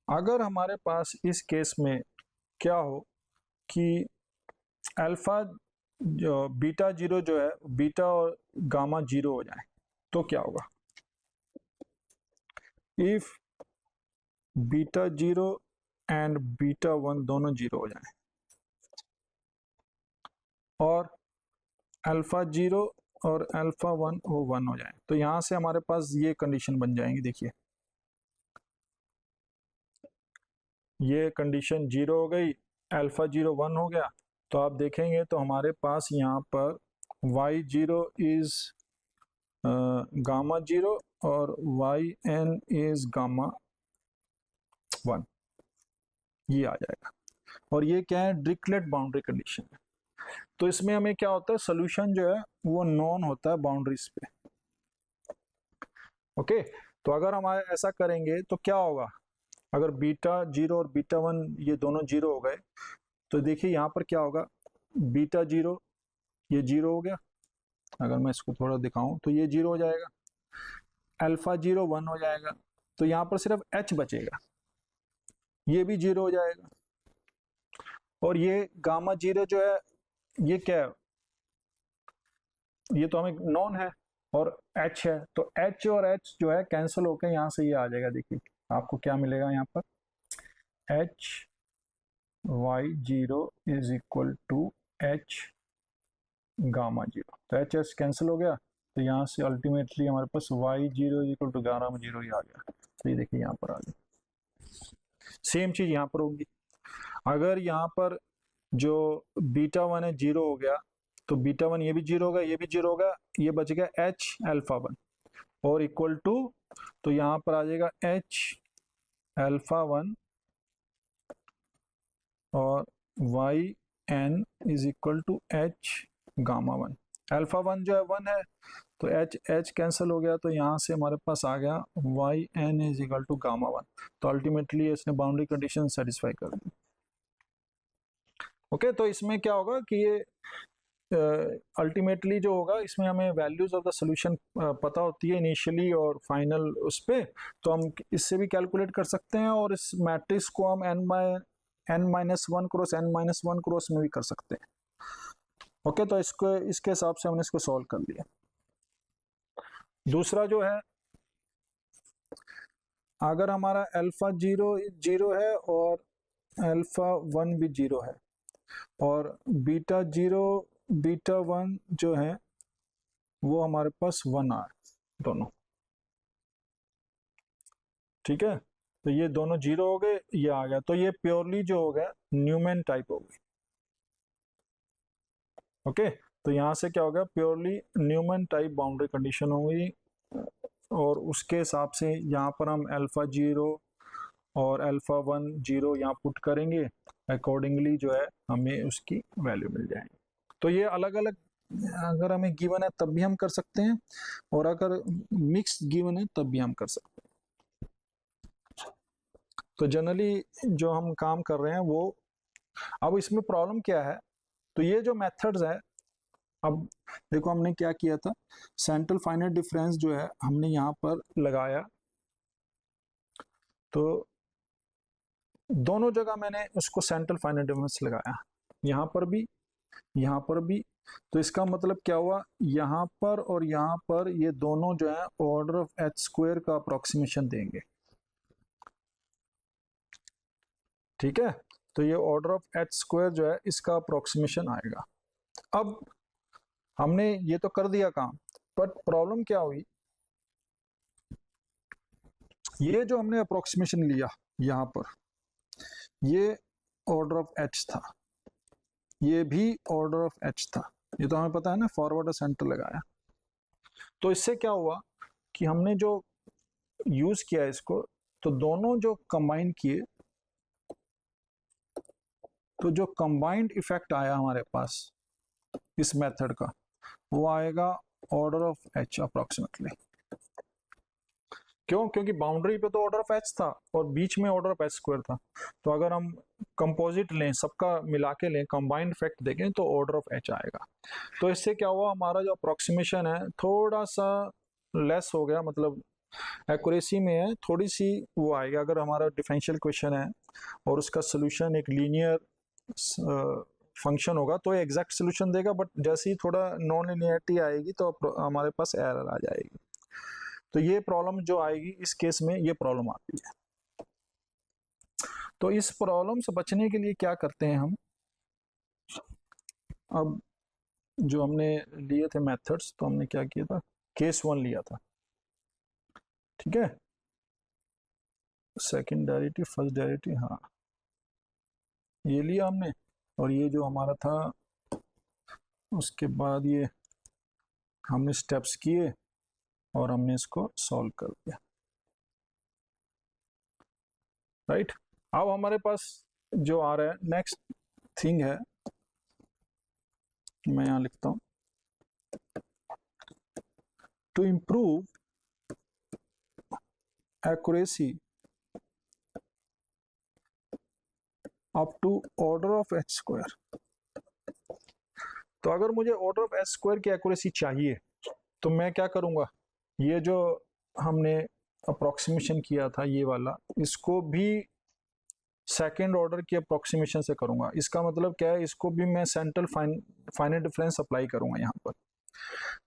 Speaker 1: अगर हमारे पास इस केस में क्या हो कि अल्फा जो बीटा जीरो जो है, बीटा और गामा जीरो हो जाए तो क्या होगा। If beta zero and beta one दोनों जीरो हो जाए और अल्फा जीरो और अल्फा वन वो वन हो जाए, तो यहां से हमारे पास ये कंडीशन बन जाएंगी। देखिए ये कंडीशन जीरो हो गई, अल्फा जीरो वन हो गया, तो आप देखेंगे तो हमारे पास यहाँ पर y zero is gamma zero और y n is gamma one, ये आ जाएगा। और ये क्या है, डिरिचलेट बाउंड्री कंडीशन है। तो इसमें हमें क्या होता है, सोल्यूशन जो है वो नॉन होता है बाउंड्रीज पे। ओके, तो अगर हम ऐसा करेंगे तो क्या होगा, अगर बीटा जीरो और बीटा वन ये दोनों जीरो हो गए तो देखिए यहाँ पर क्या होगा, बीटा जीरो ये जीरो हो गया, अगर मैं इसको थोड़ा दिखाऊं तो ये जीरो हो जाएगा, अल्फा जीरो वन हो जाएगा, तो यहाँ पर सिर्फ एच बचेगा, ये भी जीरो हो जाएगा। और ये गामा जीरो जो है ये क्या है, ये तो हमें नॉन है और एच है, तो एच और एच जो है कैंसिल होकर यहाँ से ये आ जाएगा। देखिए आपको क्या मिलेगा यहाँ पर, h y zero is equal to h gamma zero, तो एच एच कैंसिल हो गया, तो यहाँ से अल्टीमेटली हमारे पास y zero is equal to gamma zero ही आ गया। तो ये देखिए यहाँ पर आ गया, सेम चीज यहाँ पर होगी। अगर यहाँ पर जो बीटा वन है जीरो हो गया तो बीटा वन ये भी जीरो होगा, ये भी जीरो होगा, ये बच गया एच अल्फा वन और इक्वल टू, तो यहाँ पर आ जाएगा एच अल्फा वन और y n is equal to h gamma one. Alpha one जो है वन है तो एच एच कैंसिल हो गया, तो यहाँ से हमारे पास आ गया y n is equal to gamma one. तो अल्टीमेटली इसने बाउंड्री कंडीशन सेटिस्फाई कर दी। ओके, तो इसमें क्या होगा कि ये अल्टीमेटली जो होगा इसमें हमें वैल्यूज ऑफ द सोल्यूशन पता होती है इनिशियली और फाइनल उस पे, तो हम इससे भी कैलकुलेट कर सकते हैं और इस मैट्रिक्स को हम n minus one cross n minus one cross में भी कर सकते हैं। ओके, तो इसको इसके हिसाब से हमने इसको सॉल्व कर लिया। दूसरा जो है, अगर हमारा अल्फा जीरो जीरो है और अल्फा वन भी जीरो है और बीटा जीरो बीटा वन जो है वो हमारे पास वन आ दोनों। ठीक है, तो ये दोनों जीरो हो गए, ये आ गया, तो ये प्योरली जो हो गया न्यूमैन टाइप हो गई। ओके, तो यहाँ से क्या होगा, purely Neumann type boundary condition होगी, और उसके हिसाब से यहाँ पर हम अल्फा 0 और अल्फा 1 0 यहाँ पुट करेंगे, अकॉर्डिंगली जो है हमें उसकी वैल्यू मिल जाएगी। तो ये अलग अलग अगर हमें गिवन है तब भी हम कर सकते हैं, और अगर मिक्स गिवन है तब भी हम कर सकते हैं। तो जनरली जो हम काम कर रहे हैं वो, अब इसमें प्रॉब्लम क्या है, तो ये जो मेथड्स है, अब देखो हमने क्या किया था, सेंट्रल फाइनाइट डिफरेंस जो है हमने यहाँ पर लगाया, तो दोनों जगह मैंने उसको सेंट्रल फाइनाइट डिफरेंस लगाया, यहाँ पर भी यहाँ पर भी। तो इसका मतलब क्या हुआ, यहाँ पर और यहाँ पर ये दोनों जो है ऑर्डर ऑफ एच स्क्वायर का अप्रोक्सीमेशन देंगे, ठीक है। तो ये ऑर्डर ऑफ एच स्क्वायर जो है इसका अप्रोक्सीमेशन आएगा। अब हमने ये तो कर दिया काम, बट प्रॉब्लम क्या हुई, ये जो हमने अप्रोक्सीमेशन लिया यहाँ पर, ये ऑर्डर ऑफ एच था, ये भी ऑर्डर ऑफ एच था, ये तो हमें पता है ना, फॉरवर्ड और सेंटर लगाया। तो इससे क्या हुआ कि हमने जो यूज किया इसको, तो दोनों जो कंबाइन किए, तो जो कंबाइंड इफेक्ट आया हमारे पास इस मेथड का, वो आएगा ऑर्डर ऑफ एच अप्रोक्सीमेटली। क्यों? क्योंकि बाउंड्री पे तो ऑर्डर ऑफ एच था और बीच में ऑर्डर ऑफ एच स्क्वायर था। तो अगर हम कंपोजिट लें, सबका मिला के लें, कंबाइंड इफेक्ट देखें, तो ऑर्डर ऑफ एच आएगा। तो इससे क्या हुआ, हमारा जो अप्रोक्सीमेशन है थोड़ा सा लेस हो गया, मतलब एक्यूरेसी में है थोड़ी सी वो आएगी। अगर हमारा डिफरेंशियल क्वेश्चन है और उसका सोल्यूशन एक लीनियर फंक्शन होगा तो एग्जैक्ट सोल्यूशन देगा, बट जैसे ही थोड़ा नॉन लिनियरिटी आएगी तो हमारे पास एरर आ जाएगी। तो ये प्रॉब्लम जो आएगी इस केस में, ये प्रॉब्लम आती है। तो इस प्रॉब्लम से बचने के लिए क्या करते हैं हम, अब जो हमने लिए थे मेथड्स, तो हमने क्या किया था, केस 1 लिया था, ठीक है, सेकंड डेरिवेटिव, फर्स्ट डेरिवेटिव, हाँ ये लिया हमने, और ये जो हमारा था उसके बाद ये हमने स्टेप्स किए और हमने इसको सॉल्व कर दिया, राइट। अब हमारे पास जो आ रहा है नेक्स्ट थिंग है, मैं यहां लिखता हूं, to improve accuracy up to order of h square. तो अगर मुझे ऑर्डर ऑफ एच स्क्वायर की एक्यूरेसी चाहिए तो मैं क्या करूंगा, ये जो हमने अप्रोक्सीमेशन किया था ये वाला, इसको भी सेकेंड ऑर्डर की अप्रोक्सीमेशन से करूंगा। इसका मतलब क्या है, इसको भी मैं सेंट्रल फाइनाइट डिफरेंस अप्लाई करूंगा यहाँ पर।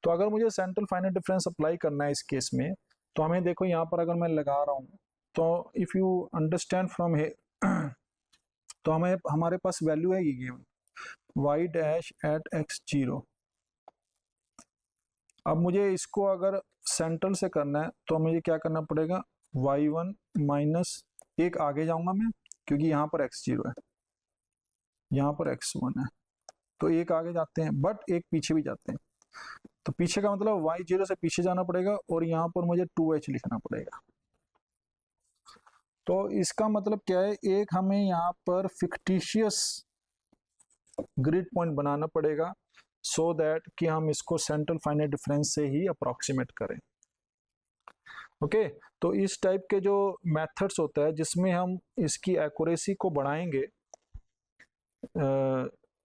Speaker 1: तो अगर मुझे सेंट्रल फाइनाइट डिफरेंस अप्लाई करना है इस केस में, तो हमें देखो यहाँ पर अगर मैं लगा रहा हूँ, तो इफ यू अंडरस्टैंड फ्रॉम तो हमें हमारे पास वैल्यू है ये given y dash eight x0। अब मुझे इसको अगर सेंट्रल से करना है तो मुझे क्या करना पड़ेगा, y1 माइनस एक आगे जाऊंगा मैं, क्योंकि यहाँ पर x0 है, यहाँ पर x1 है, तो एक आगे जाते हैं बट एक पीछे भी जाते हैं। तो पीछे का मतलब y0 से पीछे जाना पड़ेगा, और यहाँ पर मुझे 2h लिखना पड़ेगा। तो इसका मतलब क्या है, एक हमें यहाँ पर फिक्टिशियस ग्रिड पॉइंट बनाना पड़ेगा, सो दैट कि हम इसको सेंट्रल फाइनाइट डिफरेंस से ही अप्रोक्सीमेट करें। ओके, तो इस टाइप के जो मेथड्स होता है जिसमें हम इसकी एक्यूरेसी को बढ़ाएंगे,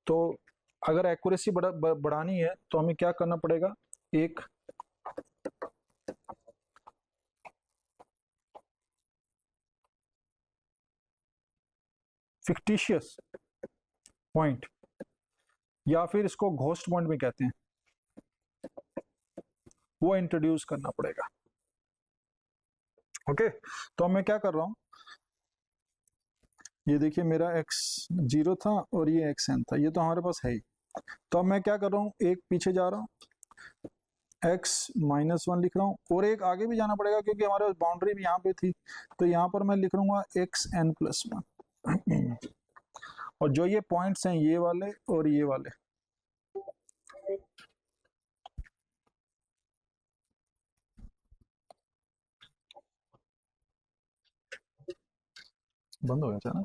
Speaker 1: तो अगर एक्यूरेसी बढ़ानी है तो हमें क्या करना पड़ेगा, एक फिक्टिशियस पॉइंट, या फिर इसको घोस्ट पॉइंट भी कहते हैं, वो इंट्रोड्यूस करना पड़ेगा। ओके, तो मैं क्या कर रहा हूं, ये देखिए मेरा x0 था और ये xn था, ये तो हमारे पास है ही। तो अब मैं क्या कर रहा हूँ, एक पीछे जा रहा हूँ, x-1 लिख रहा हूँ, और एक आगे भी जाना पड़ेगा क्योंकि हमारे पास बाउंड्री भी यहाँ पे थी। तो यहाँ पर मैं लिख लूंगा xn+1 और जो ये पॉइंट्स हैं ये वाले और ये वाले, बंद हो गया था ना।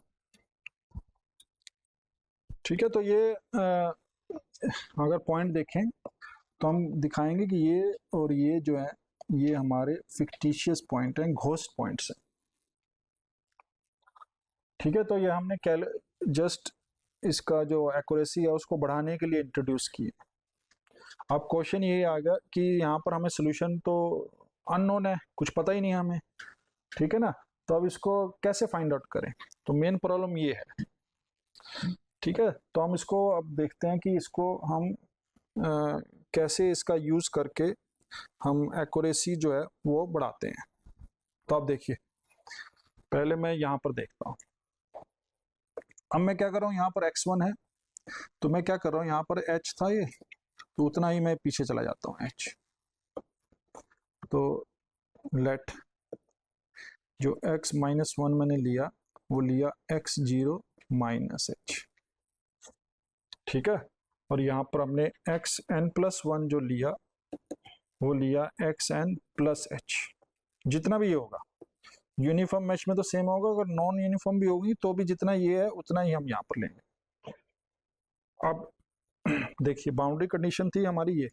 Speaker 1: ठीक है, तो ये अगर पॉइंट देखें तो हम दिखाएंगे कि ये और ये जो है ये हमारे फिक्टिशियस पॉइंट हैं, घोस्ट पॉइंट्स हैं। ठीक है, तो ये हमने जस्ट इसका जो एक्यूरेसी है उसको बढ़ाने के लिए इंट्रोड्यूस किए। अब क्वेश्चन ये आएगा कि यहाँ पर हमें सोल्यूशन तो अननोन है, कुछ पता ही नहीं है हमें, ठीक है ना। तो अब इसको कैसे फाइंड आउट करें, तो मेन प्रॉब्लम ये है। ठीक है, तो हम इसको अब देखते हैं कि इसको हम कैसे इसका यूज करके हम एक्यूरेसी जो है वो बढ़ाते हैं। तो आप देखिए, पहले मैं यहाँ पर देखता हूँ। अब मैं क्या कर रहा हूँ, यहाँ पर x1 है, तो मैं क्या कर रहा हूँ, यहाँ पर h था ये, तो उतना ही मैं पीछे चला जाता हूँ h। तो लेट जो x -1 मैंने लिया वो लिया x0 माइनस h। ठीक है, और यहाँ पर हमने xn+1 जो लिया वो लिया xn+h। जितना भी ये होगा यूनिफॉर्म मैच में तो सेम होगा, अगर नॉन यूनिफॉर्म भी होगी तो भी जितना ये है उतना ही हम यहाँ पर लेंगे। अब देखिए, बाउंड्री कंडीशन थी हमारी ये,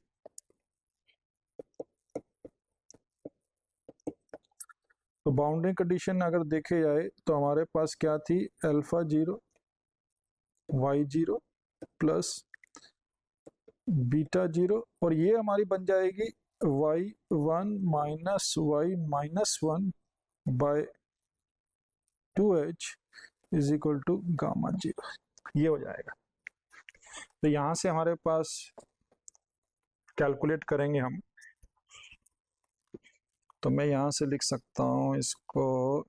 Speaker 1: तो बाउंड्री कंडीशन अगर देखे जाए तो हमारे पास क्या थी, α0 y0 प्लस β0, और ये हमारी बन जाएगी y1 minus y-1 by 2h is equal to γ0, ये हो जाएगा। तो यहाँ से हमारे पास कैलकुलेट करेंगे हम, तो मैं यहाँ से लिख सकता हूँ इसको।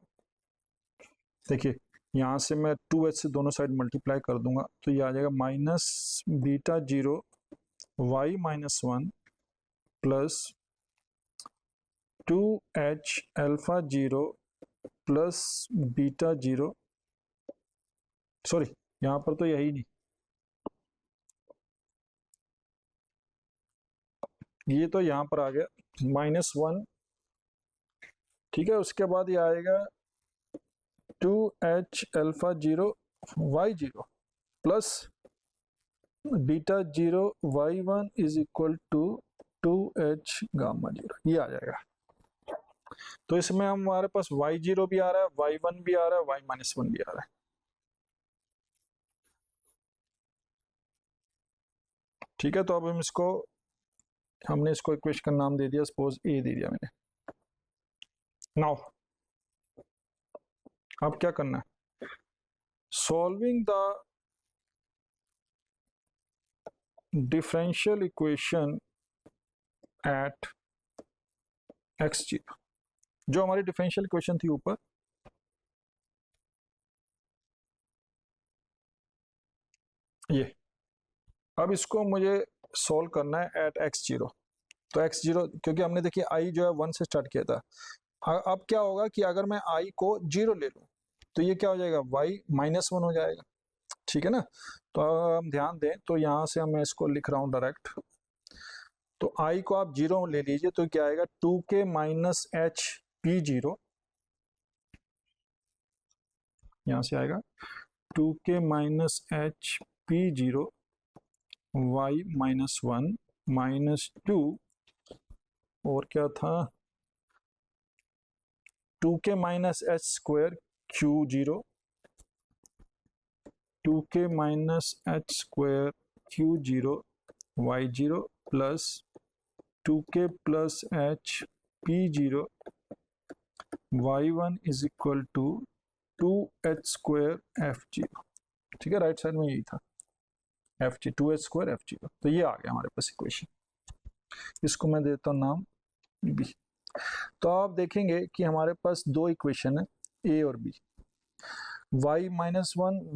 Speaker 1: देखिए, यहाँ से मैं 2h से दोनों साइड मल्टीप्लाई कर दूंगा तो ये आ जाएगा -β0 y-1 plus 2h α0 plus β0, sorry यहाँ पर तो यही नहीं, ये तो यहाँ पर आ गया -1। ठीक है, उसके बाद ये आएगा 2h α0 y0 plus β0 y1 is equal to 2h γ0, ये आ जाएगा। तो इसमें हमारे पास y0 भी आ रहा है, y1 भी आ रहा है, y-1 भी आ रहा है। ठीक है, तो अब हमने इसको इक्वेशन का नाम दे दिया, सपोज ए दे दिया मैंने। नाउ अब क्या करना है, solving the differential equation at x0, जो हमारी डिफरेंशियल इक्वेशन थी ऊपर, ये अब इसको मुझे सॉल्व करना है एट x0। तो x0 क्योंकि हमने देखिए i जो है 1 से स्टार्ट किया था, अब क्या होगा कि अगर मैं i को 0 ले लूं तो ये क्या हो जाएगा, y-1 हो जाएगा। ठीक है ना, तो हम ध्यान दें तो यहाँ से मैं इसको लिख रहा हूँ डायरेक्ट। तो i को आप 0 ले लीजिए तो क्या आएगा, 2k माइनस h p0, यहाँ से आएगा 2k minus h p0 y-1 minus 2, और क्या था 2k minus h square q0, 2k minus h square q0 y0 plus 2k plus h p0 y1 is equal to 2h square f0। ठीक है, राइट साइड में यही था f0, 2h स्क्वायर f0। तो ये आ गया हमारे पास इक्वेशन, इसको मैं देता हूँ नाम b। तो आप देखेंगे कि हमारे पास दो इक्वेशन है, ए और B, y-1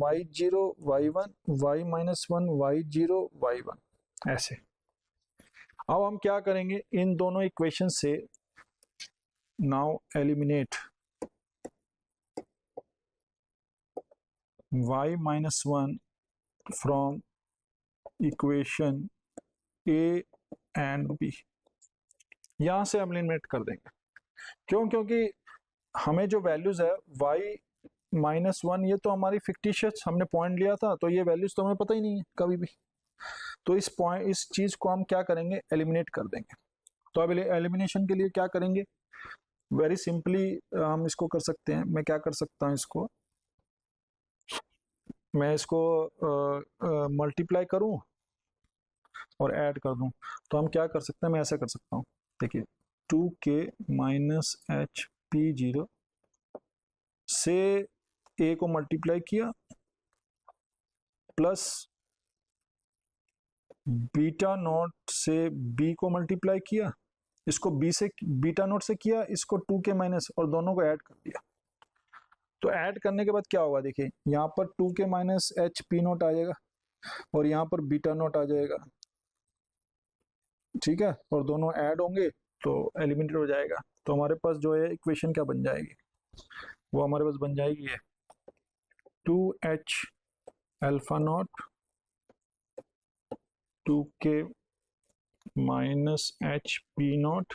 Speaker 1: y0 y1 y-1 y0 y1, ऐसे। अब हम क्या करेंगे, इन दोनों इक्वेशन से now eliminate y-1 from equation A and B, यहां से हम एलिमिनेट कर देंगे। क्यों, क्योंकि हमें जो वैल्यूज है y -1 ये तो हमारी फिक्टिशियस हमने पॉइंट लिया था, तो ये वैल्यूज तो हमें पता ही नहीं है कभी भी। तो इस चीज को हम क्या करेंगे, एलिमिनेट कर देंगे। तो अब एलिमिनेशन के लिए क्या करेंगे, वेरी सिंपली हम इसको कर सकते हैं। मैं क्या कर सकता हूँ, इसको मैं इसको मल्टीप्लाई करूं और ऐड कर दूं। तो हम क्या कर सकते हैं, मैं ऐसा कर सकता हूँ, देखिए 2k minus h P zero से ए को मल्टीप्लाई किया प्लस बीटा नॉट से बी को मल्टीप्लाई किया, इसको बी से बीटा नॉट से किया, इसको 2k माइनस और दोनों को ऐड कर दिया। तो ऐड करने के बाद क्या होगा, देखिए यहाँ पर 2k minus h p naught आ जाएगा और यहाँ पर बीटा नॉट आ जाएगा, ठीक है, और दोनों ऐड होंगे तो एलिमिनेट हो जाएगा। तो हमारे पास जो है इक्वेशन क्या बन जाएगी, वो हमारे पास बन जाएगी है 2h alpha not 2k minus h p not,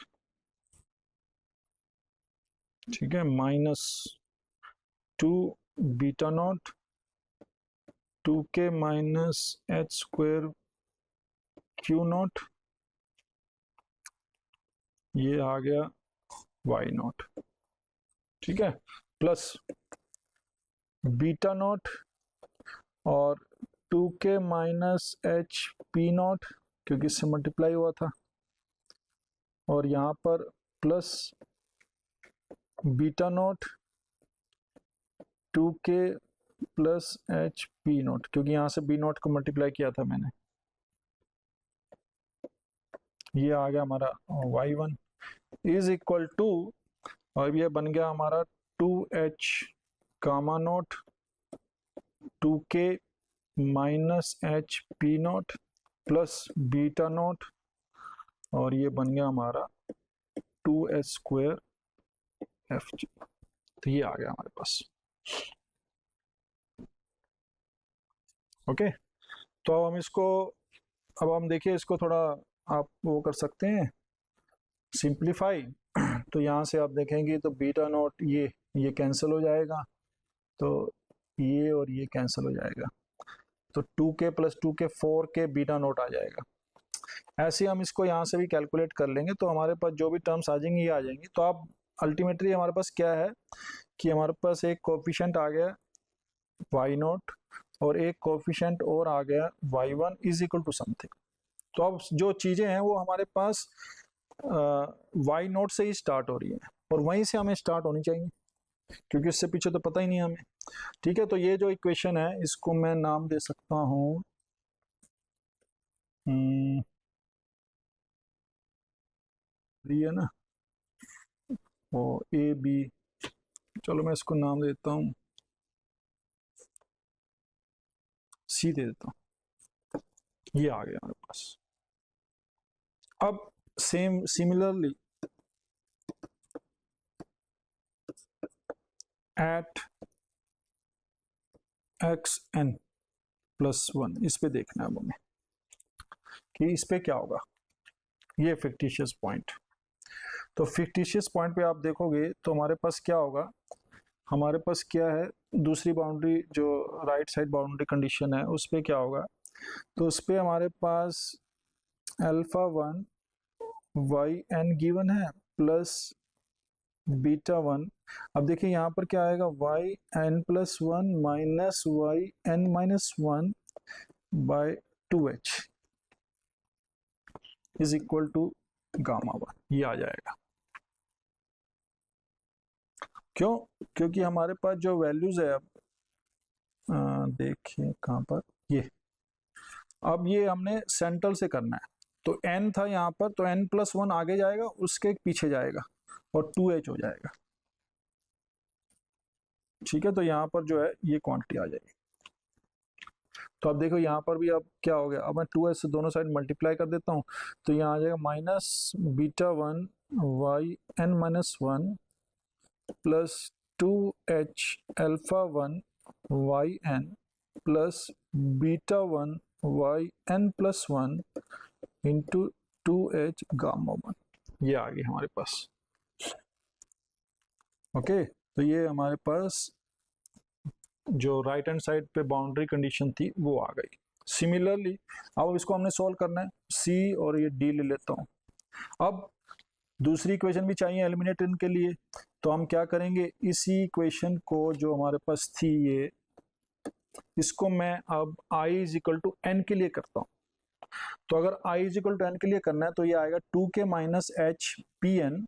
Speaker 1: ठीक है, minus 2 beta not 2k minus h square Q not, ये आ गया वाई नॉट, ठीक है, प्लस बीटा नॉट और 2k minus h p not क्योंकि इससे मल्टीप्लाई हुआ था, और यहाँ पर plus beta not 2k plus h p not क्योंकि यहाँ से बी नॉट को मल्टीप्लाई किया था मैंने, ये आ गया हमारा y1 इज इक्वल टू, और ये बन गया हमारा 2h gamma not 2k minus h p not plus beta not, और ये बन गया हमारा 2h स्क्वायर एफ जी। तो ये आ गया हमारे पास। ओके, तो अब हम इसको, अब हम देखिए इसको थोड़ा आप वो कर सकते हैं सिंप्लीफाई। तो यहाँ से आप देखेंगे तो बीटा नॉट ये कैंसिल हो जाएगा, तो ये और ये कैंसिल हो जाएगा, तो 2k plus 2k 4k beta note आ जाएगा। ऐसे ही हम इसको यहाँ से भी कैलकुलेट कर लेंगे, तो हमारे पास जो भी टर्म्स आ जाएंगी ये आ जाएंगी। तो अब अल्टीमेटली हमारे पास क्या है कि हमारे पास एक कोफिशिएंट आ गया वाई नॉट और एक कोफिशिएंट और आ गया y1 is equal to something. तो अब जो चीज़ें हैं वो हमारे पास वाई नॉट से ही स्टार्ट हो रही है और वहीं से हमें स्टार्ट होनी चाहिए क्योंकि इससे पीछे तो पता ही नहीं हमें, ठीक है। तो ये जो इक्वेशन है इसको मैं नाम दे सकता हूँ है ना, वो ए बी, चलो मैं इसको नाम देता हूँ सी दे देता हूँ, ये आ गया हमारे पास। अब same similarly at x n plus 1 इस पे देखना है हमें कि इस पे क्या होगा, ये फिक्टिशियस पॉइंट। तो फिक्टिशियस पॉइंट पे आप देखोगे तो हमारे पास क्या होगा, हमारे पास क्या है, दूसरी बाउंड्री जो राइट साइड बाउंड्री कंडीशन है उस पे क्या होगा, तो उस पे हमारे पास अल्फा 1 वाई एन गिवन है प्लस बीटा 1। अब देखिए यहाँ पर क्या आएगा, y n plus 1 minus y n minus 1 by 2h is equal to gamma 1, ये आ जाएगा। क्यों, क्योंकि हमारे पास जो वैल्यूज है, अब देखिए कहाँ पर, ये अब ये हमने सेंट्रल से करना है, तो n था यहाँ पर, तो n प्लस 1 आगे जाएगा, उसके पीछे जाएगा और 2h हो जाएगा, ठीक है। तो यहाँ पर जो है ये क्वांटिटी आ जाएगी। तो अब देखो यहाँ पर भी अब क्या हो गया, अब मैं 2h से दोनों साइड मल्टीप्लाई कर देता हूँ, तो यहाँ आ जाएगा minus beta 1 y n minus 1 plus 2h alpha 1 y n plus beta 1 y n plus 1 into 2h gamma 1, ये आ गई हमारे पास। ओके, तो ये हमारे पास जो राइट हैंड साइड पे बाउंड्री कंडीशन थी वो आ गई। सिमिलरली अब इसको हमने सॉल्व करना है, सी और ये डी ले लेता हूँ। अब दूसरी इक्वेशन भी चाहिए एलिमिनेशन के लिए, तो हम क्या करेंगे, इसी इक्वेशन को जो हमारे पास थी ये, इसको मैं अब i is equal to n के लिए करता हूँ। तो अगर i is equal to n के लिए करना है तो ये आएगा 2k minus h p n,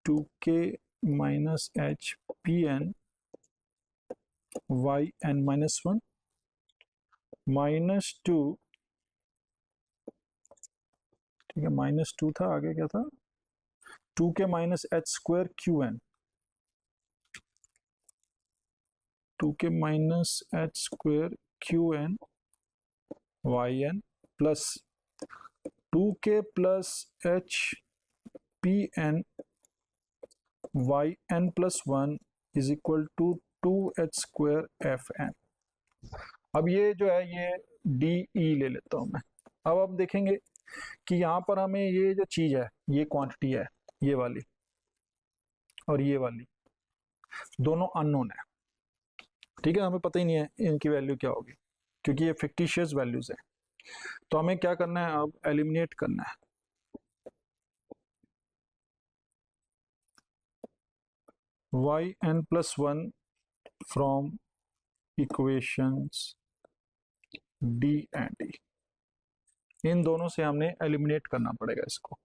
Speaker 1: 2k minus h p n y n minus one minus two, ठीक है माइनस टू था, आगे क्या था, 2k minus h square q n, 2k minus h square q n y n plus 2k plus h p n y n plus one is equal to 2h square f n. अब ये जो है ये डी ई ले लेता हूँ मैं। अब देखेंगे कि यहाँ पर हमें ये जो चीज़ है, ये क्वांटिटी है, ये वाली और ये वाली दोनों अननोन है, ठीक है, हमें पता ही नहीं है इनकी वैल्यू क्या होगी क्योंकि ये फिक्टिशियस वैल्यूज है। तो हमें क्या करना है, अब एलिमिनेट करना है। Y n plus one from equations d and e, इन दोनों से हमने एलिमिनेट करना पड़ेगा इसको।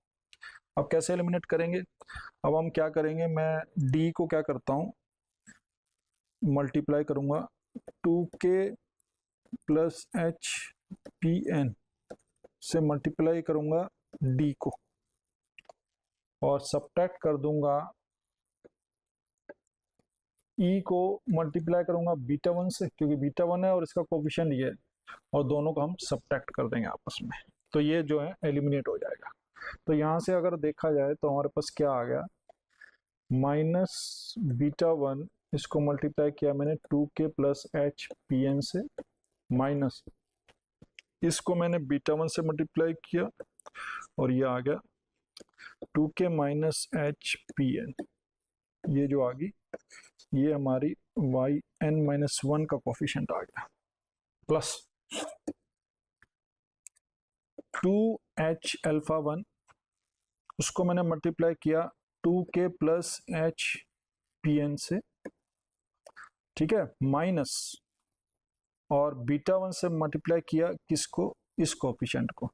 Speaker 1: अब कैसे एलिमिनेट करेंगे, अब हम क्या करेंगे, मैं डी को क्या करता हूँ, मल्टीप्लाई करूंगा 2k plus h p n से मल्टीप्लाई करूंगा डी को और सब्ट्रैक्ट कर दूंगा ई को, मल्टीप्लाई करूंगा बीटा वन से क्योंकि बीटा वन है और इसका कोफिशिएंट ये है, और दोनों को हम सब्ट्रैक्ट कर देंगे आपस में, तो ये जो है एलिमिनेट हो जाएगा। तो यहाँ से अगर देखा जाए तो हमारे पास क्या आ गया, माइनस बीटा वन, इसको मल्टीप्लाई किया मैंने 2k plus h p n से, माइनस इसको मैंने बीटा वन से मल्टीप्लाई किया और ये आ गया 2k minus h p N, ये जो आ गई ये हमारी वाई एन माइनस वन का कोफिशिएंट आ गया, प्लस 2h अल्फा वन, उसको मैंने मल्टीप्लाई किया 2k plus h p n से, ठीक है, माइनस और बीटा वन से मल्टीप्लाई किया किसको, इस कोफिशिएंट को।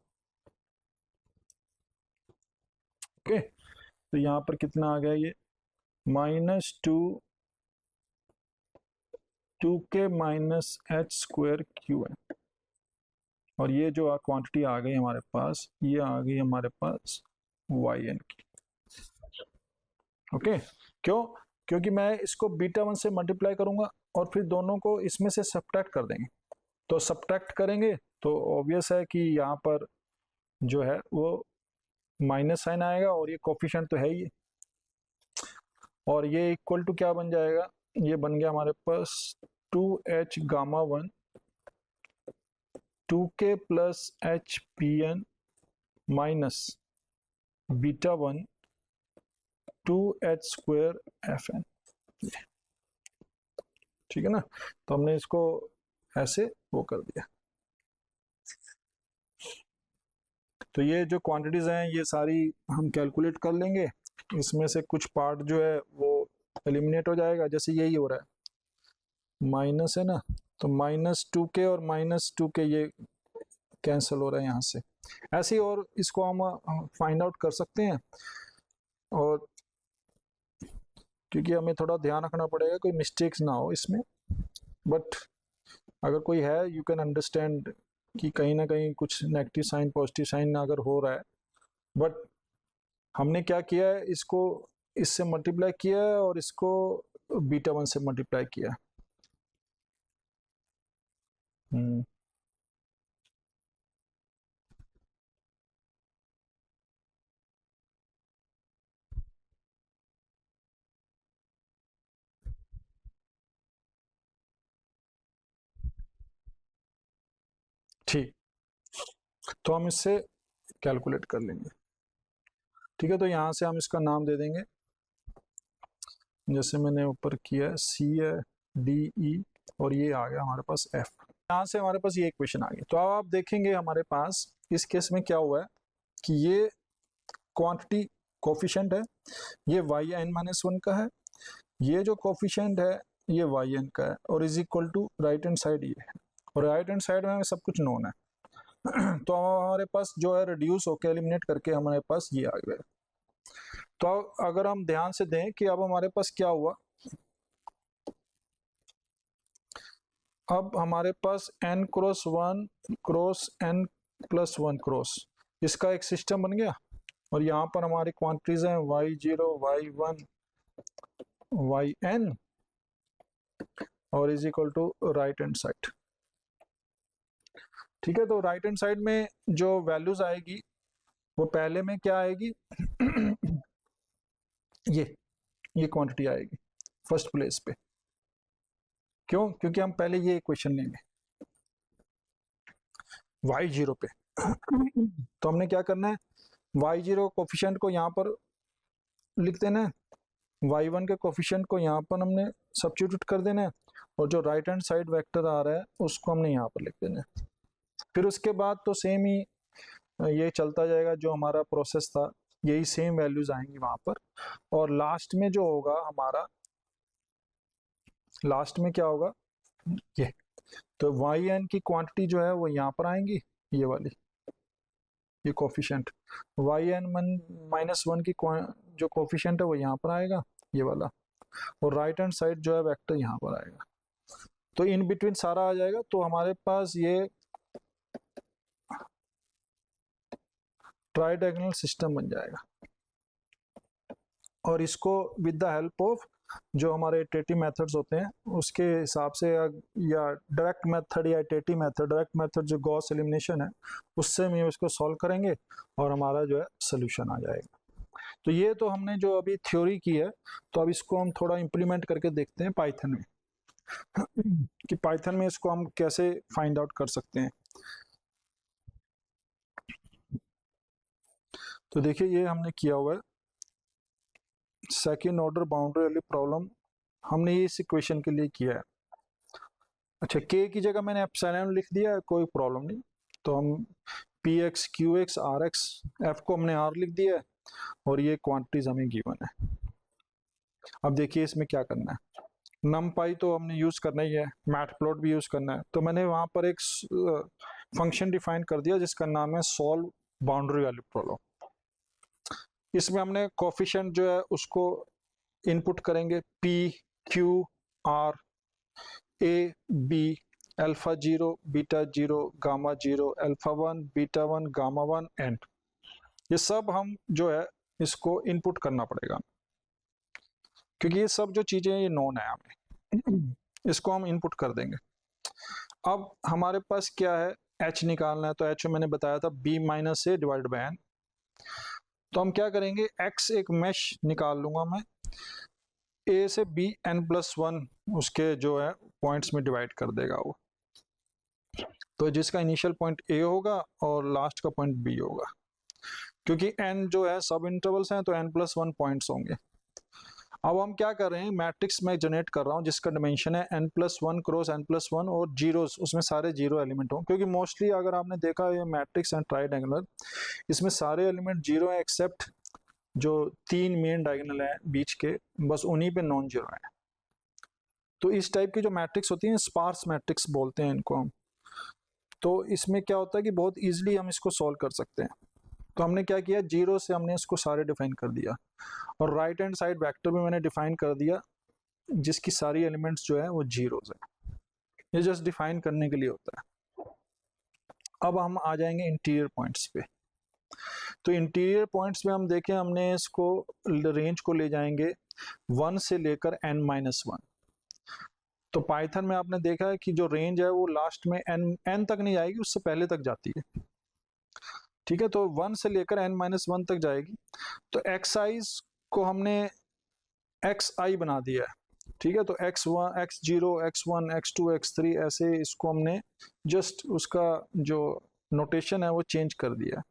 Speaker 1: ओके, तो यहाँ पर कितना आ गया, ये minus 2k minus h square q n, और ये जो क्वांटिटी आ गई हमारे पास, ये आ गई हमारे पास वाई एन की। ओके, क्यों, क्योंकि मैं इसको बीटा वन से मल्टीप्लाई करूंगा और फिर दोनों को इसमें से सब्ट्रैक्ट कर देंगे, तो सब्ट्रैक्ट करेंगे तो ऑब्वियस है कि यहाँ पर जो है वो माइनस साइन आएगा और ये कोफिशिएंट तो है ही, और ये इक्वल टू क्या बन जाएगा, ये बन गया हमारे पास 2h gamma one 2k plus h p n minus beta one 2h square f n, ठीक है ना। तो हमने इसको ऐसे वो कर दिया। तो ये जो क्वांटिटीज हैं ये सारी हम कैलकुलेट कर लेंगे, इसमें से कुछ पार्ट जो है वो एलिमिनेट हो जाएगा, जैसे यही हो रहा है, माइनस है ना, तो माइनस 2k और माइनस 2k ये कैंसिल हो रहा है यहाँ से, ऐसे ही, और इसको हम फाइंड आउट कर सकते हैं। और क्योंकि हमें थोड़ा ध्यान रखना पड़ेगा कोई मिस्टेक्स ना हो इसमें, बट अगर कोई है यू कैन अंडरस्टैंड कि कहीं ना कहीं कुछ नेगेटिव साइन पॉजिटिव साइन अगर हो रहा है, बट हमने क्या किया है, इसको इससे मल्टीप्लाई किया है और इसको बीटा वन से मल्टीप्लाई किया। ठीक, तो हम इससे कैलकुलेट कर लेंगे, ठीक है। तो यहाँ से हम इसका नाम दे देंगे जैसे मैंने ऊपर किया है, सी है, डी, ई, और ये आ गया हमारे पास एफ। यहाँ से हमारे पास ये इक्वेशन आ गई। तो अब आप देखेंगे हमारे पास इस केस में क्या हुआ है कि ये क्वांटिटी कोफिशिएंट है, ये वाई एन माइनस वन का है, ये जो कोफिशिएंट है ये वाई एन का है, और is equal to right hand side ये है, और राइट हैंड साइड में सब कुछ नोन है। तो हमारे पास जो है रिड्यूस होकर एलिमिनेट करके हमारे पास ये आ गया। तो अगर हम ध्यान से दें कि अब हमारे पास क्या हुआ, अब हमारे पास n cross one cross n plus one cross, इसका एक सिस्टम बन गया, और यहाँ पर हमारी क्वांटिटीज हैं y0, y1, yn, और is equal to right hand side. ठीक है, तो राइट हैंड साइड में जो वैल्यूज आएगी वो पहले में क्या आएगी ये क्वांटिटी आएगी फर्स्ट प्लेस पे। क्यों? क्योंकि हम पहले ये इक्वेशन लेंगे y0 पे। तो हमने क्या करना है, y0 कोफिशिएंट को यहाँ पर लिख देना है, y1 के कोफिशिएंट को यहाँ पर हमने सब्स्टिट्यूट कर देना है, और जो राइट हैंड साइड वेक्टर आ रहा है उसको हमने यहाँ पर लिख देना है। फिर उसके बाद तो सेम ही ये चलता जाएगा, जो हमारा प्रोसेस था यही सेम वैल्यूज आएंगी वहां पर, और लास्ट में जो होगा हमारा, लास्ट में क्या होगा, ये तो वाई एन की क्वांटिटी जो है वो यहाँ पर आएंगी, ये वाली, ये coefficient y n minus one की जो कोफिशिएंट है वो यहाँ पर आएगा, ये वाला, और राइट हैंड साइड जो है वेक्टर यहाँ पर आएगा। तो इन बिटवीन सारा आ जाएगा, तो हमारे पास ये ट्राइडायगोनल सिस्टम बन जाएगा। और इसको विद द हेल्प ऑफ जो हमारे इटरेटिव मेथड्स होते हैं उसके हिसाब से, या डायरेक्ट मेथड या इटरेटिव मेथड, डायरेक्ट मेथड जो गॉस एलिमिनेशन है उससे हम इसको सॉल्व करेंगे और हमारा जो है सोल्यूशन आ जाएगा। तो ये तो हमने जो अभी थ्योरी की है, तो अब इसको हम थोड़ा इम्प्लीमेंट करके देखते हैं पाइथन में कि पाइथन में इसको हम कैसे फाइंड आउट कर सकते हैं। तो देखिए ये हमने किया हुआ है, सेकेंड ऑर्डर बाउंड्री वाली प्रॉब्लम हमने इस इक्वेशन के लिए किया है। अच्छा, k की जगह मैंने एप्सिलॉन लिख दिया है, कोई प्रॉब्लम नहीं। तो हम px, qx, rx, f को हमने r लिख दिया है, और ये क्वांटिटीज हमें गिवन है। अब देखिए इसमें क्या करना है, numpy तो हमने यूज करना ही है, मैटप्लॉट भी यूज करना है। तो मैंने वहां पर एक फंक्शन डिफाइन कर दिया जिसका नाम है सॉल्व बाउंड्री वाली प्रॉब्लम। इसमें हमने कोफिशिएंट जो है उसको इनपुट करेंगे, p, q, r, a, b, alpha 0, beta 0, gamma 0, alpha 1, beta 1, gamma 1 and, ये सब हम जो है इसको इनपुट करना पड़ेगा, क्योंकि ये सब जो चीजें ये नोन है हमें, इसको हम इनपुट कर देंगे। अब हमारे पास क्या है, h निकालना है, तो h मैंने बताया था b minus A divide by n। तो हम क्या करेंगे, x एक मैश निकाल लूंगा मैं, a से b n प्लस वन उसके जो है पॉइंट्स में डिवाइड कर देगा वो, तो जिसका इनिशियल पॉइंट a होगा और लास्ट का पॉइंट b होगा, क्योंकि n जो है सब इंटरवल्स हैं तो n प्लस वन पॉइंट्स होंगे। अब हम क्या कर रहे हैं, मैट्रिक्स में जनरेट कर रहा हूँ जिसका डिमेंशन है n plus one cross n plus one, और जीरोस उसमें सारे जीरो एलिमेंट हों, क्योंकि मोस्टली अगर आपने देखा ये मैट्रिक्स एंड ट्राइडेंगुलर, इसमें सारे एलिमेंट जीरो है एक्सेप्ट जो तीन मेन डायगोनल है बीच के, बस उन्हीं पे नॉन जीरो है। तो इस टाइप की जो मैट्रिक्स होती है स्पार्स मैट्रिक्स बोलते हैं इनको हम। तो इसमें क्या होता है कि बहुत इजीली हम इसको सॉल्व कर सकते हैं। तो हमने क्या किया, जीरो से हमने इसको सारे डिफाइन कर दिया, और राइट हैंड साइड वेक्टर भी मैंने डिफाइन कर दिया जिसकी सारी एलिमेंट्स जो है वो जीरोस है। ये जस्ट डिफाइन करने के लिए होता है। अब हम आ जाएंगे इंटीरियर पॉइंट्स पे। तो इंटीरियर पॉइंट्स में हम देखें, हमने इसको रेंज को ले जाएंगे 1 से लेकर n माइनस वन। तो पाइथन में आपने देखा है कि जो रेंज है वो लास्ट में n तक नहीं जाएगी, उससे पहले तक जाती है। ठीक है, तो 1 से लेकर n माइनस वन तक जाएगी। तो एक्साइज को हमने xi बना दिया है। ठीक है, तो x1, x0, x1, x2, x3 ऐसे इसको हमने जस्ट उसका जो नोटेशन है वो चेंज कर दिया है।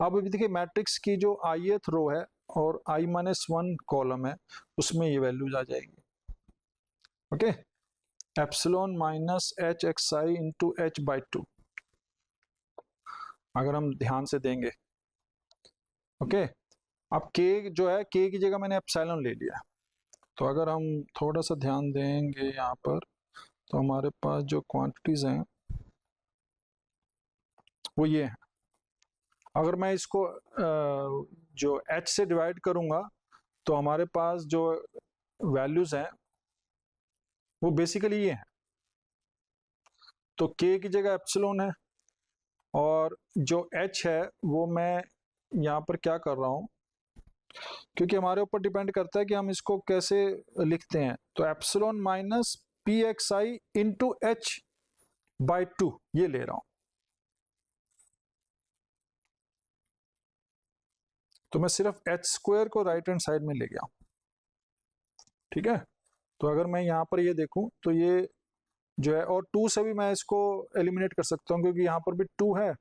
Speaker 1: अब देखिए मैट्रिक्स की जो ith रो है और i-1 कॉलम है, उसमें ये वैल्यूज आ जाएगी। Okay, epsilon minus H x I into H by 2, अगर हम ध्यान से देंगे। ओके, अब k जो है, k की जगह मैंने एप्सिलॉन ले लिया, तो अगर हम थोड़ा सा ध्यान देंगे यहाँ पर, तो हमारे पास जो क्वांटिटीज हैं वो ये हैं। अगर मैं इसको जो h से डिवाइड करूंगा तो हमारे पास जो वैल्यूज हैं वो बेसिकली ये हैं। तो k की जगह एप्सिलॉन है, और जो h है वो मैं यहाँ पर क्या कर रहा हूँ, क्योंकि हमारे ऊपर डिपेंड करता है कि हम इसको कैसे लिखते हैं। तो epsilon minus P x I into H by 2 ये ले रहा हूं। तो मैं सिर्फ एच स्क्वायर को राइट हैंड साइड में ले गया। ठीक है, तो अगर मैं यहाँ पर ये देखूं तो ये जो है, और 2 से भी मैं इसको एलिमिनेट कर सकता हूँ, क्योंकि यहाँ पर भी 2 है,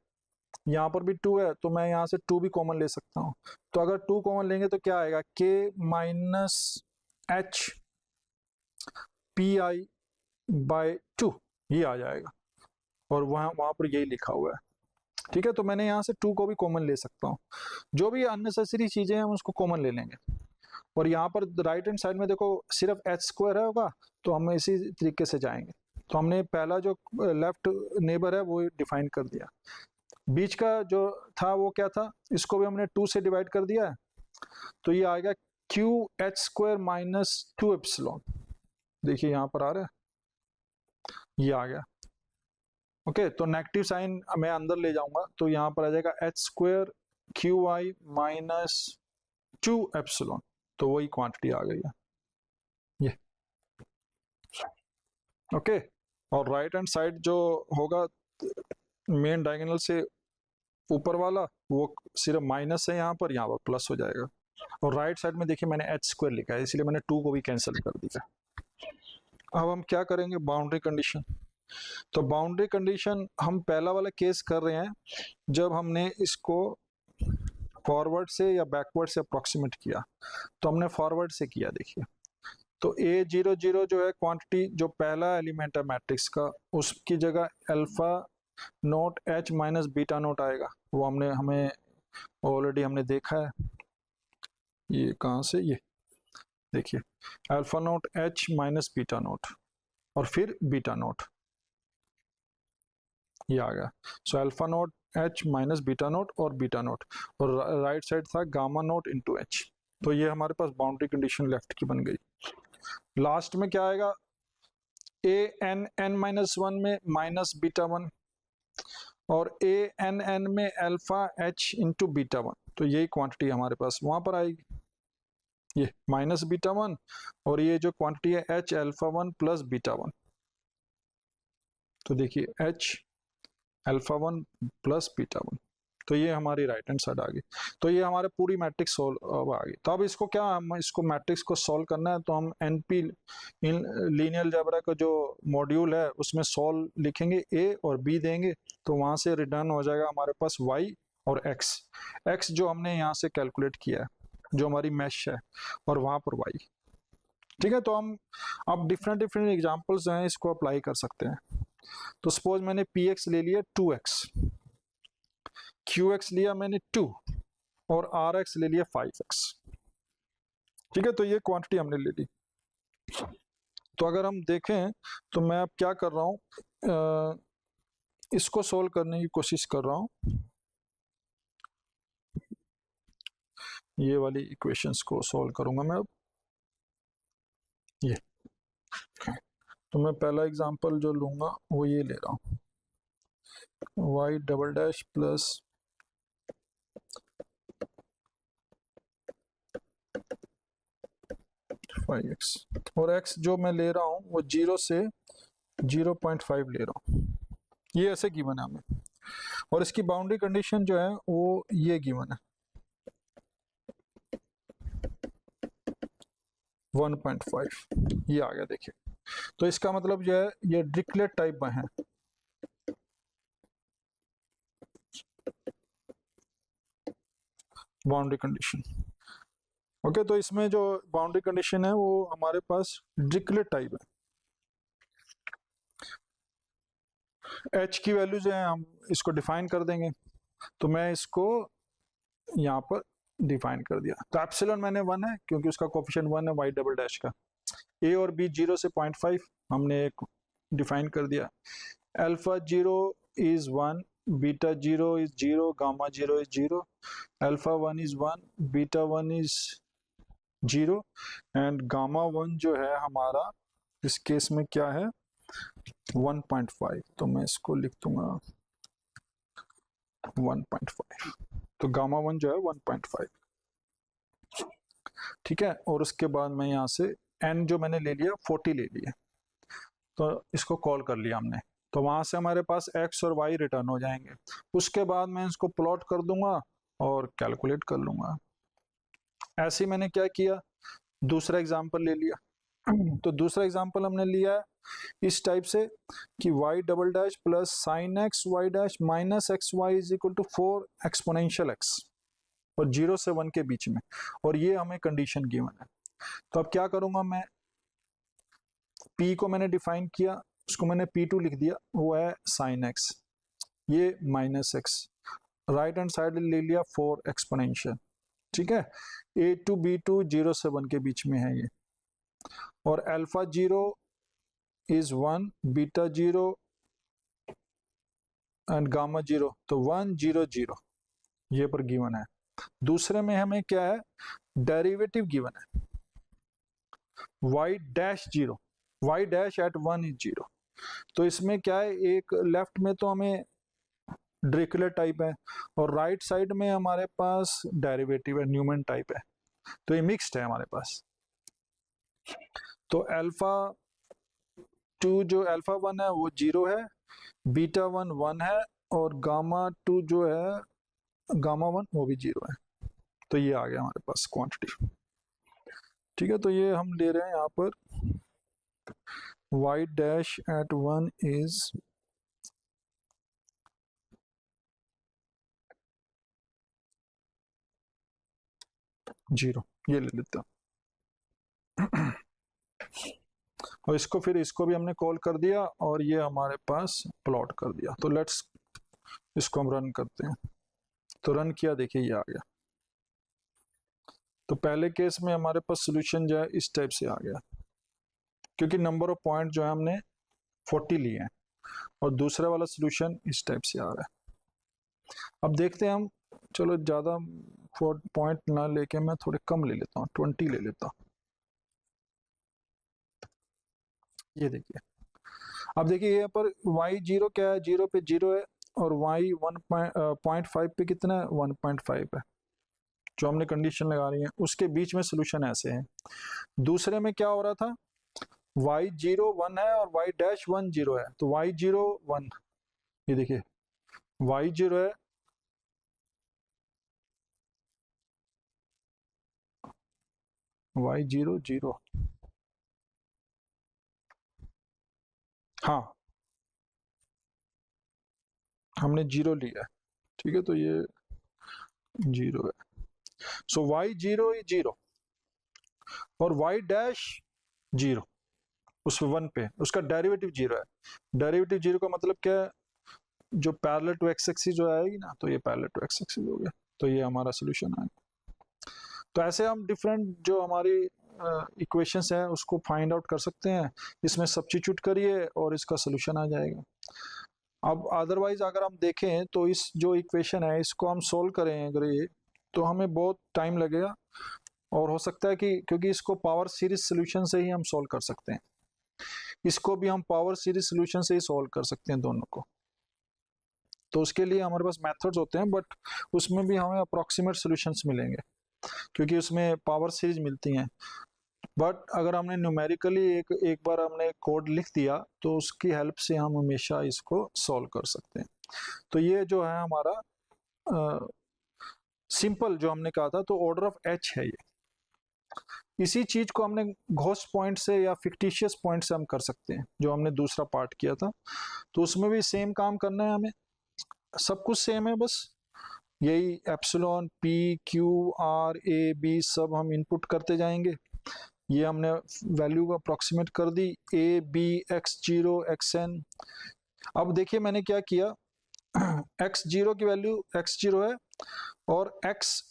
Speaker 1: यहाँ पर भी 2 है, तो मैं यहाँ से 2 भी कॉमन ले सकता हूँ। तो अगर 2 कॉमन लेंगे तो क्या आएगा, k minus h p I by 2 ये आ जाएगा, और वहाँ वहाँ पर यही लिखा हुआ है। ठीक है, तो मैंने यहाँ से 2 को भी कॉमन ले सकता हूँ। जो भी अननेसेसरी चीजें हैं हम उसको कॉमन ले लेंगे। और यहाँ पर राइट हैंड साइड में देखो सिर्फ एच स्क्वायर है होगा, तो हम इसी तरीके से जाएंगे। तो हमने पहला जो लेफ्ट नेबर है वो डिफाइन कर दिया। बीच का जो था वो क्या था, इसको भी हमने 2 से डिवाइड कर दिया है, तो ये आएगा Q H square minus 2 epsilon. देखिए यहाँ पर आ रहा है, ये आ गया। ओके, तो नेगेटिव साइन मैं अंदर ले जाऊंगा, तो यहाँ पर आ जाएगा एच स्क्वायर क्यू आई माइनस 2 एप्सिलॉन, तो वही क्वांटिटी आ गई है ये। ओके, और राइट हैंड साइड जो होगा मेन डायगोनल से ऊपर वाला, वो सिर्फ माइनस है यहाँ पर प्लस हो जाएगा। और राइट साइड में देखिए मैंने एच स्क्वायर लिखा है, इसलिए मैंने 2 को भी कैंसिल कर दिया। अब हम क्या करेंगे, बाउंड्री कंडीशन। तो बाउंड्री कंडीशन हम पहला वाला केस कर रहे हैं जब हमने इसको फॉरवर्ड से या बैकवर्ड से अप्रोक्सीमेट किया। तो हमने फॉरवर्ड से किया। देखिए, तो A00 जो है क्वांटिटी, जो पहला एलिमेंट है मैट्रिक्स का, उसकी जगह alpha note H minus beta note आएगा। वो हमें ऑलरेडी हमने देखा है। ये कहाँ से, ये देखिए alpha note H minus beta naught और फिर बीटा नोट, ये आ गया। So alpha note H minus beta naught और बीटा नोट, और राइट साइड था गामा नोट इंटू H। तो ये हमारे पास बाउंड्री कंडीशन लेफ्ट की बन गई। लास्ट में क्या आएगा, ए एन एन माइनस 1 में माइनस बीटा 1 और ए एन एन में अल्फा H इंटू बीटा 1। तो यही क्वांटिटी हमारे पास वहां पर आएगी, ये माइनस बीटा 1, और ये जो क्वांटिटी है H अल्फा 1 प्लस बीटा 1। तो देखिए H अल्फा 1 प्लस बीटा 1, तो ये हमारी राइट हैंड साइड आ गई। तो ये हमारे पूरी मैट्रिक्स सॉल्व आ गई। तो अब इसको क्या, हम इसको मैट्रिक्स को सॉल्व करना है, तो हम एनपी लीनियर अलजेब्रा का जो मॉड्यूल है उसमें सॉल्व लिखेंगे, ए और बी देंगे, तो वहां से रिटर्न हो जाएगा हमारे पास वाई और एक्स जो हमने यहाँ से कैलकुलेट किया है, जो हमारी मैश है, और वहां पर वाई। ठीक है, तो हम अब डिफरेंट डिफरेंट एग्जाम्पल्स हैं, इसको अप्लाई कर सकते हैं। तो सपोज मैंने पी एक्स ले लिया 2x, क्यू एक्स लिया मैंने 2, और आर एक्स ले लिया 5x। ठीक है, तो ये क्वांटिटी हमने ले ली। तो अगर हम देखें तो मैं अब क्या कर रहा हूं, इसको सोल्व करने की कोशिश कर रहा हूं, ये वाली इक्वेशंस को सोल्व करूंगा मैं अब। ये तो मैं पहला एग्जांपल जो लूंगा वो ये ले रहा हूं, y double dash plus five x, और x जो मैं ले रहा हूँ वो 0 से 0.5 ले रहा हूँ। ये ऐसे गिवन है हमें, और इसकी बाउंड्री कंडीशन जो है वो ये गिवन है 1.5, ये आ गया। देखिए, तो इसका मतलब जो है ये डिरिचलेट टाइप में है। बाउंड्री कंडीशन ओके, तो इसमें जो बाउंड्री कंडीशन है वो हमारे पास डिरिचलेट टाइप है। एच की वैल्यू जो है हम इसको डिफाइन कर देंगे, तो मैं इसको यहाँ पर डिफाइन कर दिया। तो एप्सिलॉन मैंने 1 है क्योंकि उसका कोफिशिएंट 1 है वाई डबल डैश का। ए और बी 0 से 0.5 हमने एक डिफाइन कर दिया। Alpha 0 is 1, beta 0 is 0, gamma 0 is 0, alpha 1 is 1, beta 1 is 0 and gamma 1 जो है हमारा इस केस में क्या है 1.5। तो मैं इसको लिख दूंगा 1.5। तो गामा 1 जो है 1.5, ठीक है। और उसके बाद मैं यहाँ से n जो मैंने ले लिया 40 ले लिया, तो इसको कॉल कर लिया हमने। तो वहां से हमारे पास x और y रिटर्न हो जाएंगे। उसके बाद मैं इसको प्लॉट कर दूंगा और कैलकुलेट कर लूंगा। ऐसे ही मैंने क्या किया, दूसरा एग्जांपल ले लिया। तो दूसरा एग्जांपल हमने लिया है इस टाइप से कि y double dash plus sine x y dash minus x y is equal to 4 exponential x, और 0 से 1 के बीच में, और ये हमें कंडीशन गिवन है। तो अब क्या करूंगा मैं, p को मैंने डिफाइन किया, उसको मैंने p2 लिख दिया, वो है साइन x, ये minus x, right hand side ले लिया 4 एक्सपोनेंशियल, ठीक है। a टू b2 0 से 1 के बीच में है ये, और alpha 0 is 1, beta 0 and gamma 0, तो 1 0 0 ये पर गिवन है। दूसरे में हमें क्या है, डेरिवेटिव गिवन है y dash 0, y dash at 1 is 0। तो इसमें क्या है, एक लेफ्ट में तो हमें ड्रिकलेट टाइप है और राइट साइड में हमारे पास डेरिवेटिव है, न्यूमन टाइप है, तो ये मिक्स्ड है हमारे पास। तो अल्फा 2 जो अल्फा 1 है वो 0 है, बीटा 1 1 है, और गामा 2 जो है गामा 1 वो भी 0 है। तो ये आ गया हमारे पास क्वांटिटी, ठीक है। तो ये हम ले रहे हैं यहाँ पर y डैश एट 1 इज 0, ये ले लेते हैं। और इसको फिर इसको भी हमने कॉल कर दिया और ये हमारे पास प्लॉट कर दिया। तो लेट्स इसको हम रन करते हैं। तो रन किया, देखिए ये आ गया। तो पहले केस में हमारे पास सोल्यूशन जो है इस टाइप से आ गया, क्योंकि नंबर ऑफ पॉइंट जो है हमने 40 लिए हैं, और दूसरा वाला सोल्यूशन इस टाइप से आ रहा है। अब देखते हैं हम, चलो ज़्यादा पॉइंट ना लेके मैं थोड़े कम ले लेता हूँ, 20 ले लेता हूँ। ये देखिए, अब देखिए यहाँ पर y0 क्या है, 0 पे 0 है, और y 1.5 पे कितना है, 1.5 है। जो हमने कंडीशन लगा रही है उसके बीच में सोल्यूशन ऐसे है। दूसरे में क्या हो रहा था, y0 1 है और y डैश 1 0 है, तो y0 1, ये देखिए y0 है, y0 0, हाँ हमने 0 लिया है, ठीक है। तो ये 0 है, सो y0 is 0 और y डैश 0 उस 1 पे, उसका डेरिवेटिव 0 है। डेरिवेटिव 0 का मतलब क्या है, जो पैरेलल टू एक्स एक्सिस जो आएगी ना, तो ये पैरेलल टू एक्स एक्सिस हो गया, तो ये हमारा सोल्यूशन है। तो ऐसे हम डिफरेंट जो हमारी इक्वेशंस है उसको फाइंड आउट कर सकते हैं, इसमें सब्स्टिट्यूट करिए और इसका सोल्यूशन आ जाएगा। अब अदरवाइज अगर हम देखें तो इस जो इक्वेशन है इसको हम सोल्व करें अगर ये, तो हमें बहुत टाइम लगेगा, और हो सकता है कि क्योंकि इसको पावर सीरीज सोल्यूशन से ही हम सोल्व कर सकते हैं, इसको भी हम पावर सीरीज सोल्यूशन से ही सोल्व कर सकते हैं दोनों को। तो उसके लिए हमारे पास मेथड्स होते हैं, बट उसमें भी हमें अप्रॉक्सीमेट सॉल्यूशंस मिलेंगे क्योंकि उसमें पावर सीरीज मिलती हैं। बट अगर हमने न्यूमेरिकली एक बार हमने कोड लिख दिया तो उसकी हेल्प से हम हमेशा इसको सॉल्व कर सकते हैं। तो ये जो है हमारा सिंपल जो हमने कहा था, तो ऑर्डर ऑफ एच है ये। इसी चीज को हमने घोस्ट पॉइंट से या फिक्टिशियस पॉइंट से हम कर सकते हैं, जो हमने दूसरा पार्ट किया था। तो उसमें भी सेम काम करना है हमें, सब कुछ सेम है, बस यही epsilon p q r a b सब हम इनपुट करते जाएंगे। ये हमने वैल्यू को अप्रोक्सीमेट कर दी, a b x zero x n. अब देखिए मैंने क्या किया, एक्स जीरो की वैल्यू एक्स जीरो है, और एक्स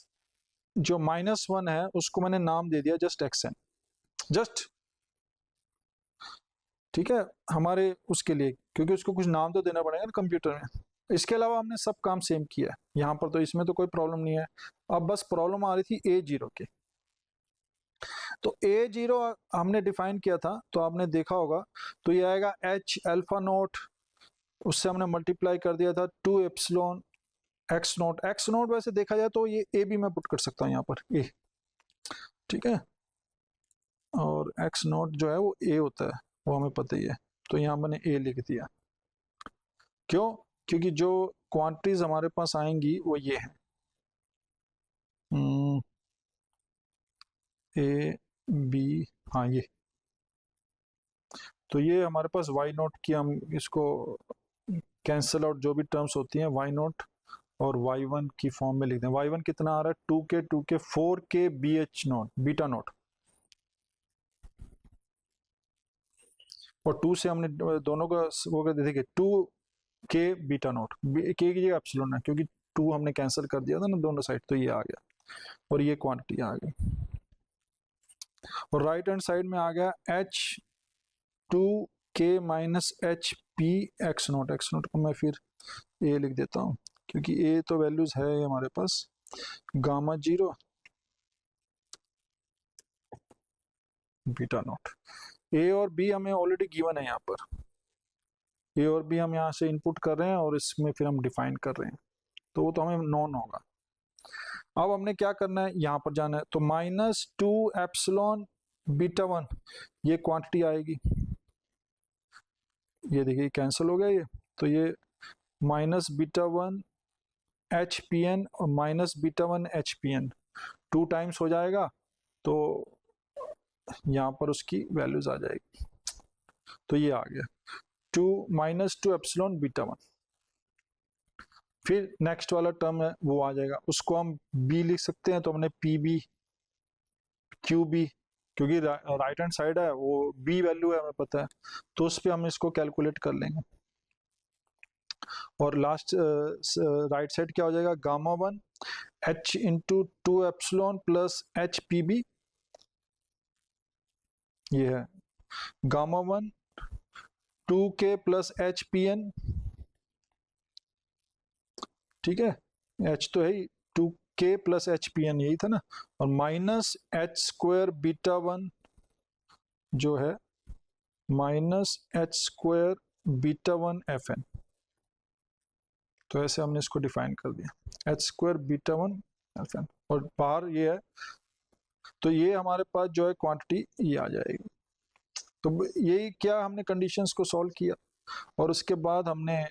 Speaker 1: जो -1 है उसको मैंने नाम दे दिया जस्ट एक्स एन, जस्ट, ठीक है, हमारे उसके लिए, क्योंकि उसको कुछ नाम तो देना पड़ेगा ना कंप्यूटर में। इसके अलावा हमने सब काम सेम किया है यहाँ पर, तो इसमें तो कोई प्रॉब्लम नहीं है। अब बस प्रॉब्लम आ रही थी ए जीरो की। तो ए जीरो हमने डिफाइन किया था, तो आपने देखा होगा, तो ये आएगा एच अल्फा नोट, उससे हमने मल्टीप्लाई कर दिया था 2 epsilon x note. X note वैसे देखा जाए तो ये ए भी मैं पुट कर सकता हूँ यहाँ पर, ए, ठीक है, और एक्स नोट जो है वो ए होता है, वो हमें पता ही है, तो यहाँ मैंने ए लिख दिया। क्यों? क्योंकि जो क्वांटिटीज हमारे पास आएंगी वो ये है, ए बी, हाँ ये, तो ये हमारे पास वाई नोट की, हम इसको कैंसिल आउट जो भी टर्म्स होती हैं वाई नोट और वाई वन की फॉर्म में लिख दें। वाई वन कितना आ रहा है, 2k 4k b h naught, beta naught, और 2 से हमने दोनों का वो कर देखिए 2k बीटा नोट, के की जगह एप्सिलॉन है, क्योंकि 2 हमने कैंसिल कर दिया था ना दोनों साइड, तो ये आ गया, और ये क्वांटिटी आ गई, और राइट हैंड साइड में आ गया H 2k minus h P x note. X note को मैं फिर ए लिख देता हूँ, क्योंकि ए तो वैल्यूज है हमारे पास, गामा जीरो बीटा नोट। ए और बी हमें ऑलरेडी गिवन है यहाँ पर, ए और बी हम यहाँ से इनपुट कर रहे हैं और इसमें फिर हम डिफाइन कर रहे हैं, तो वो तो हमें नॉन होगा। अब हमने क्या करना है, यहाँ पर जाना है, तो -2 एप्सिलॉन बीटा वन, ये क्वांटिटी आएगी, ये देखिए कैंसिल हो गया ये, तो ये minus beta one h p n और minus beta one h p n 2 times हो जाएगा, तो यहाँ पर उसकी वैल्यूज आ जाएगी, तो ये आ गया 2 एप्सिलॉन बीटा वन। फिर नेक्स्ट वाला टर्म है वो आ जाएगा, उसको हम बी लिख सकते हैं, तो हमने पी बी क्यू बी, क्योंकि राइट हैंड साइड है वो बी वैल्यू है हमें पता है, तो उस पर हम इसको कैलकुलेट कर लेंगे। और लास्ट राइट साइड क्या हो जाएगा, gamma one h into 2 epsilon plus h p b, ये है gamma one 2k plus h p n, ठीक है, एच तो है ही, 2k plus h p n यही था ना, और minus h square beta one जो है minus h square beta one f n, तो ऐसे हमने इसको डिफाइन कर दिया, h square beta one f n, और बाहर ये है, तो ये हमारे पास जो है क्वांटिटी ये आ जाएगी। तो यही क्या हमने कंडीशंस को सॉल्व किया, और उसके बाद हमने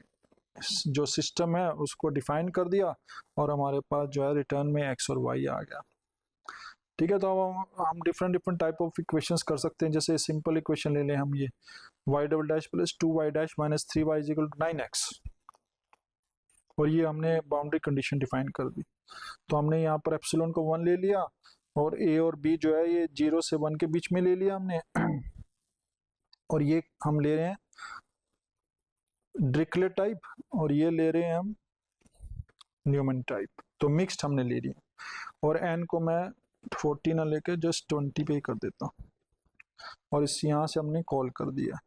Speaker 1: जो सिस्टम है उसको डिफाइन कर दिया, और हमारे पास जो है रिटर्न में एक्स और वाई आ गया। ठीक है, तो अब हम different different type of equations कर सकते हैं, जैसे सिंपल इक्वेशन ले लें हम, ये y double dash plus 2y dash minus 3y is equal to 9x, और ये हमने बाउंड्री कंडीशन डिफाइन कर दी। तो हमने यहाँ पर एप्सिलॉन को 1 ले लिया, और a और b जो है ये 0 से 1 के बीच में ले लिया हमने, और ये हम ले रहे हैं ड्रिकलेट टाइप, और ये ले रहे हैं हम न्यूमन टाइप, तो मिक्स्ड हमने ले लिया, और n को मैं 40 ना लेके जस्ट 20 पे ही कर देता हूँ, और इस यहाँ से हमने कॉल कर दिया,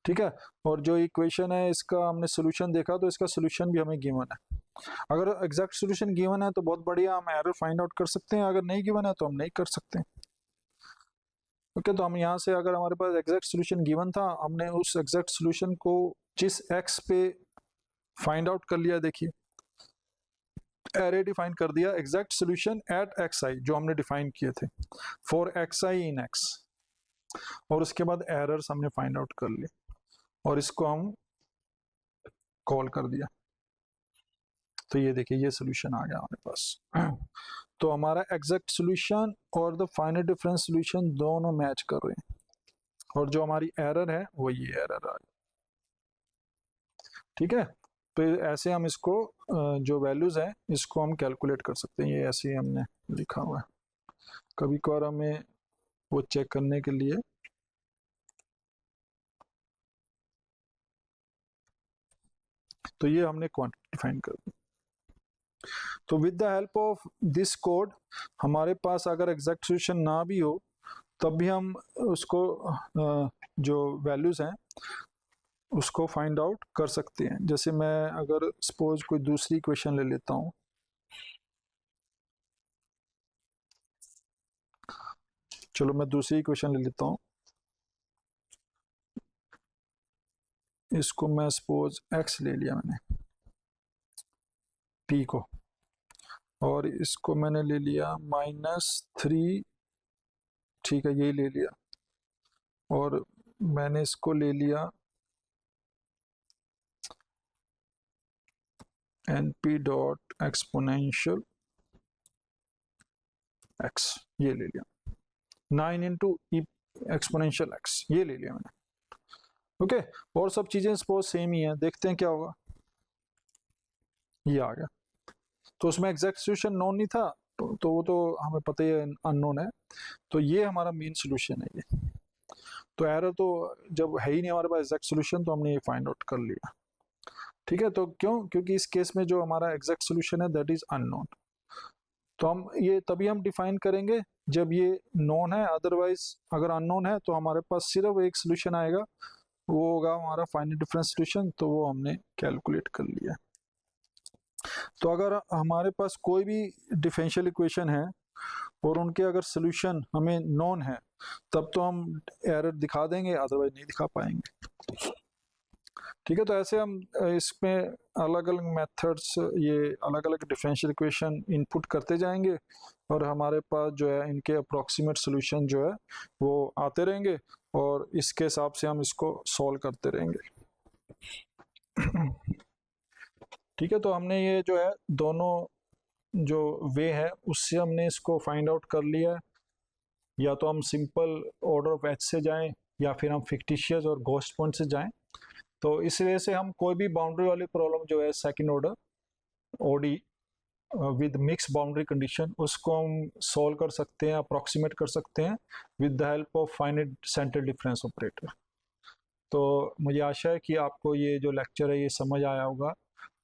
Speaker 1: ठीक है। और जो इक्वेशन है इसका हमने सोल्यूशन देखा, तो इसका सोल्यूशन भी हमें गिवन है। अगर एग्जैक्ट सोल्यूशन गिवन है तो बहुत बढ़िया, हम एरर फाइंड आउट कर सकते हैं, अगर नहीं गिवन है तो हम नहीं कर सकते। ओके, तो हम यहाँ से अगर हमारे पास एग्जैक्ट सोल्यूशन गिवन था, हमने उस एग्जैक्ट सोल्यूशन को जिस एक्स पे फाइंड आउट कर लिया, देखिए एरे डिफाइन कर दिया, एग्जैक्ट सोल्यूशन एट एक्स आई जो हमने डिफाइन किए थे for x I in x, और उसके बाद एरर्स हमने फाइंड आउट कर लिए, और इसको हम कॉल कर दिया, तो ये देखिए ये सोल्यूशन आ गया हमारे पास। तो हमारा एग्जैक्ट सोल्यूशन और द फाइनल डिफरेंस सोल्यूशन दोनों मैच कर रहे हैं, और जो हमारी एरर है वो ये एरर आ गई, ठीक है। तो ऐसे हम इसको जो वैल्यूज़ हैं इसको हम कैलकुलेट कर सकते हैं। ये ऐसे ही हमने लिखा हुआ है। कभी कभार हमें वो चेक करने के लिए तो ये हमने क्वांटिटी डिफाइन कर दी। तो with the help of this code हमारे पास अगर एग्जैक्ट सॉल्यूशन ना भी हो तब भी हम उसको जो वैल्यूज़ हैं उसको फाइंड आउट कर सकते हैं। जैसे मैं अगर सपोज कोई दूसरी इक्वेशन ले लेता हूँ, चलो मैं दूसरी इक्वेशन ले लेता हूँ। इसको मैं सपोज x ले लिया मैंने p को, और इसको मैंने ले लिया -3, ठीक है यही ले लिया, और मैंने इसको ले लिया np डॉट एक्सपोनेंशियल x, ये ले लिया 9 इंटू एक्सपोनेंशियल x, ये ले लिया मैंने। ओके, और सब चीज़ें सपोज सेम ही है, देखते हैं क्या होगा। ये आ गया, तो उसमें एग्जैक्ट सोल्यूशन नोन नहीं था, तो वो तो हमें पता ही है अननोन है। तो ये हमारा मेन सोल्यूशन है ये। तो एरर तो जब है ही नहीं हमारे पास एग्जैक्ट सोल्यूशन, तो हमने ये फाइंड आउट कर लिया। ठीक है, तो क्यों? क्योंकि इस केस में जो हमारा एग्जैक्ट सोल्यूशन है दैट इज अननोन। तो हम ये तभी हम डिफाइन करेंगे जब ये नोन है, अदरवाइज अगर अननोन है तो हमारे पास सिर्फ एक सोल्यूशन आएगा, वो होगा हमारा फाइनल डिफरेंस सोल्यूशन। तो वो हमने कैलकुलेट कर लिया। तो अगर हमारे पास कोई भी डिफरेंशियल इक्वेशन है और उनके अगर सोल्यूशन हमें नोन है तब तो हम एरर दिखा देंगे, अदरवाइज नहीं दिखा पाएंगे। ठीक है, तो ऐसे हम इसमें अलग अलग मेथड्स, ये अलग अलग डिफरेंशियल इक्वेशन इनपुट करते जाएंगे और हमारे पास जो है इनके अप्रॉक्सीमेट सोल्यूशन जो है वो आते रहेंगे, और इसके हिसाब से हम इसको सॉल्व करते रहेंगे। ठीक है, तो हमने ये जो है दोनों जो वे है उससे हमने इसको फाइंड आउट कर लिया है। या तो हम सिंपल ऑर्डर ऑफ एच से जाएं या फिर हम फिक्टिशियस और घोस्ट पॉइंट से जाएं। तो इस वजह से हम कोई भी बाउंड्री वाली प्रॉब्लम जो है second order ODE with mix boundary condition, उसको हम सॉल्व कर सकते हैं, अप्रॉक्सीमेट कर सकते हैं with the help of finite centre difference operator. तो मुझे आशा है कि आपको ये जो लेक्चर है ये समझ आया होगा,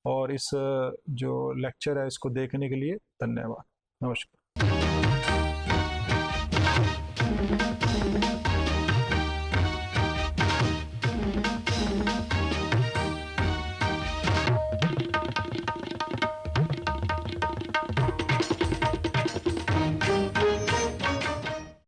Speaker 1: और इस जो लेक्चर है इसको देखने के लिए धन्यवाद। नमस्कार।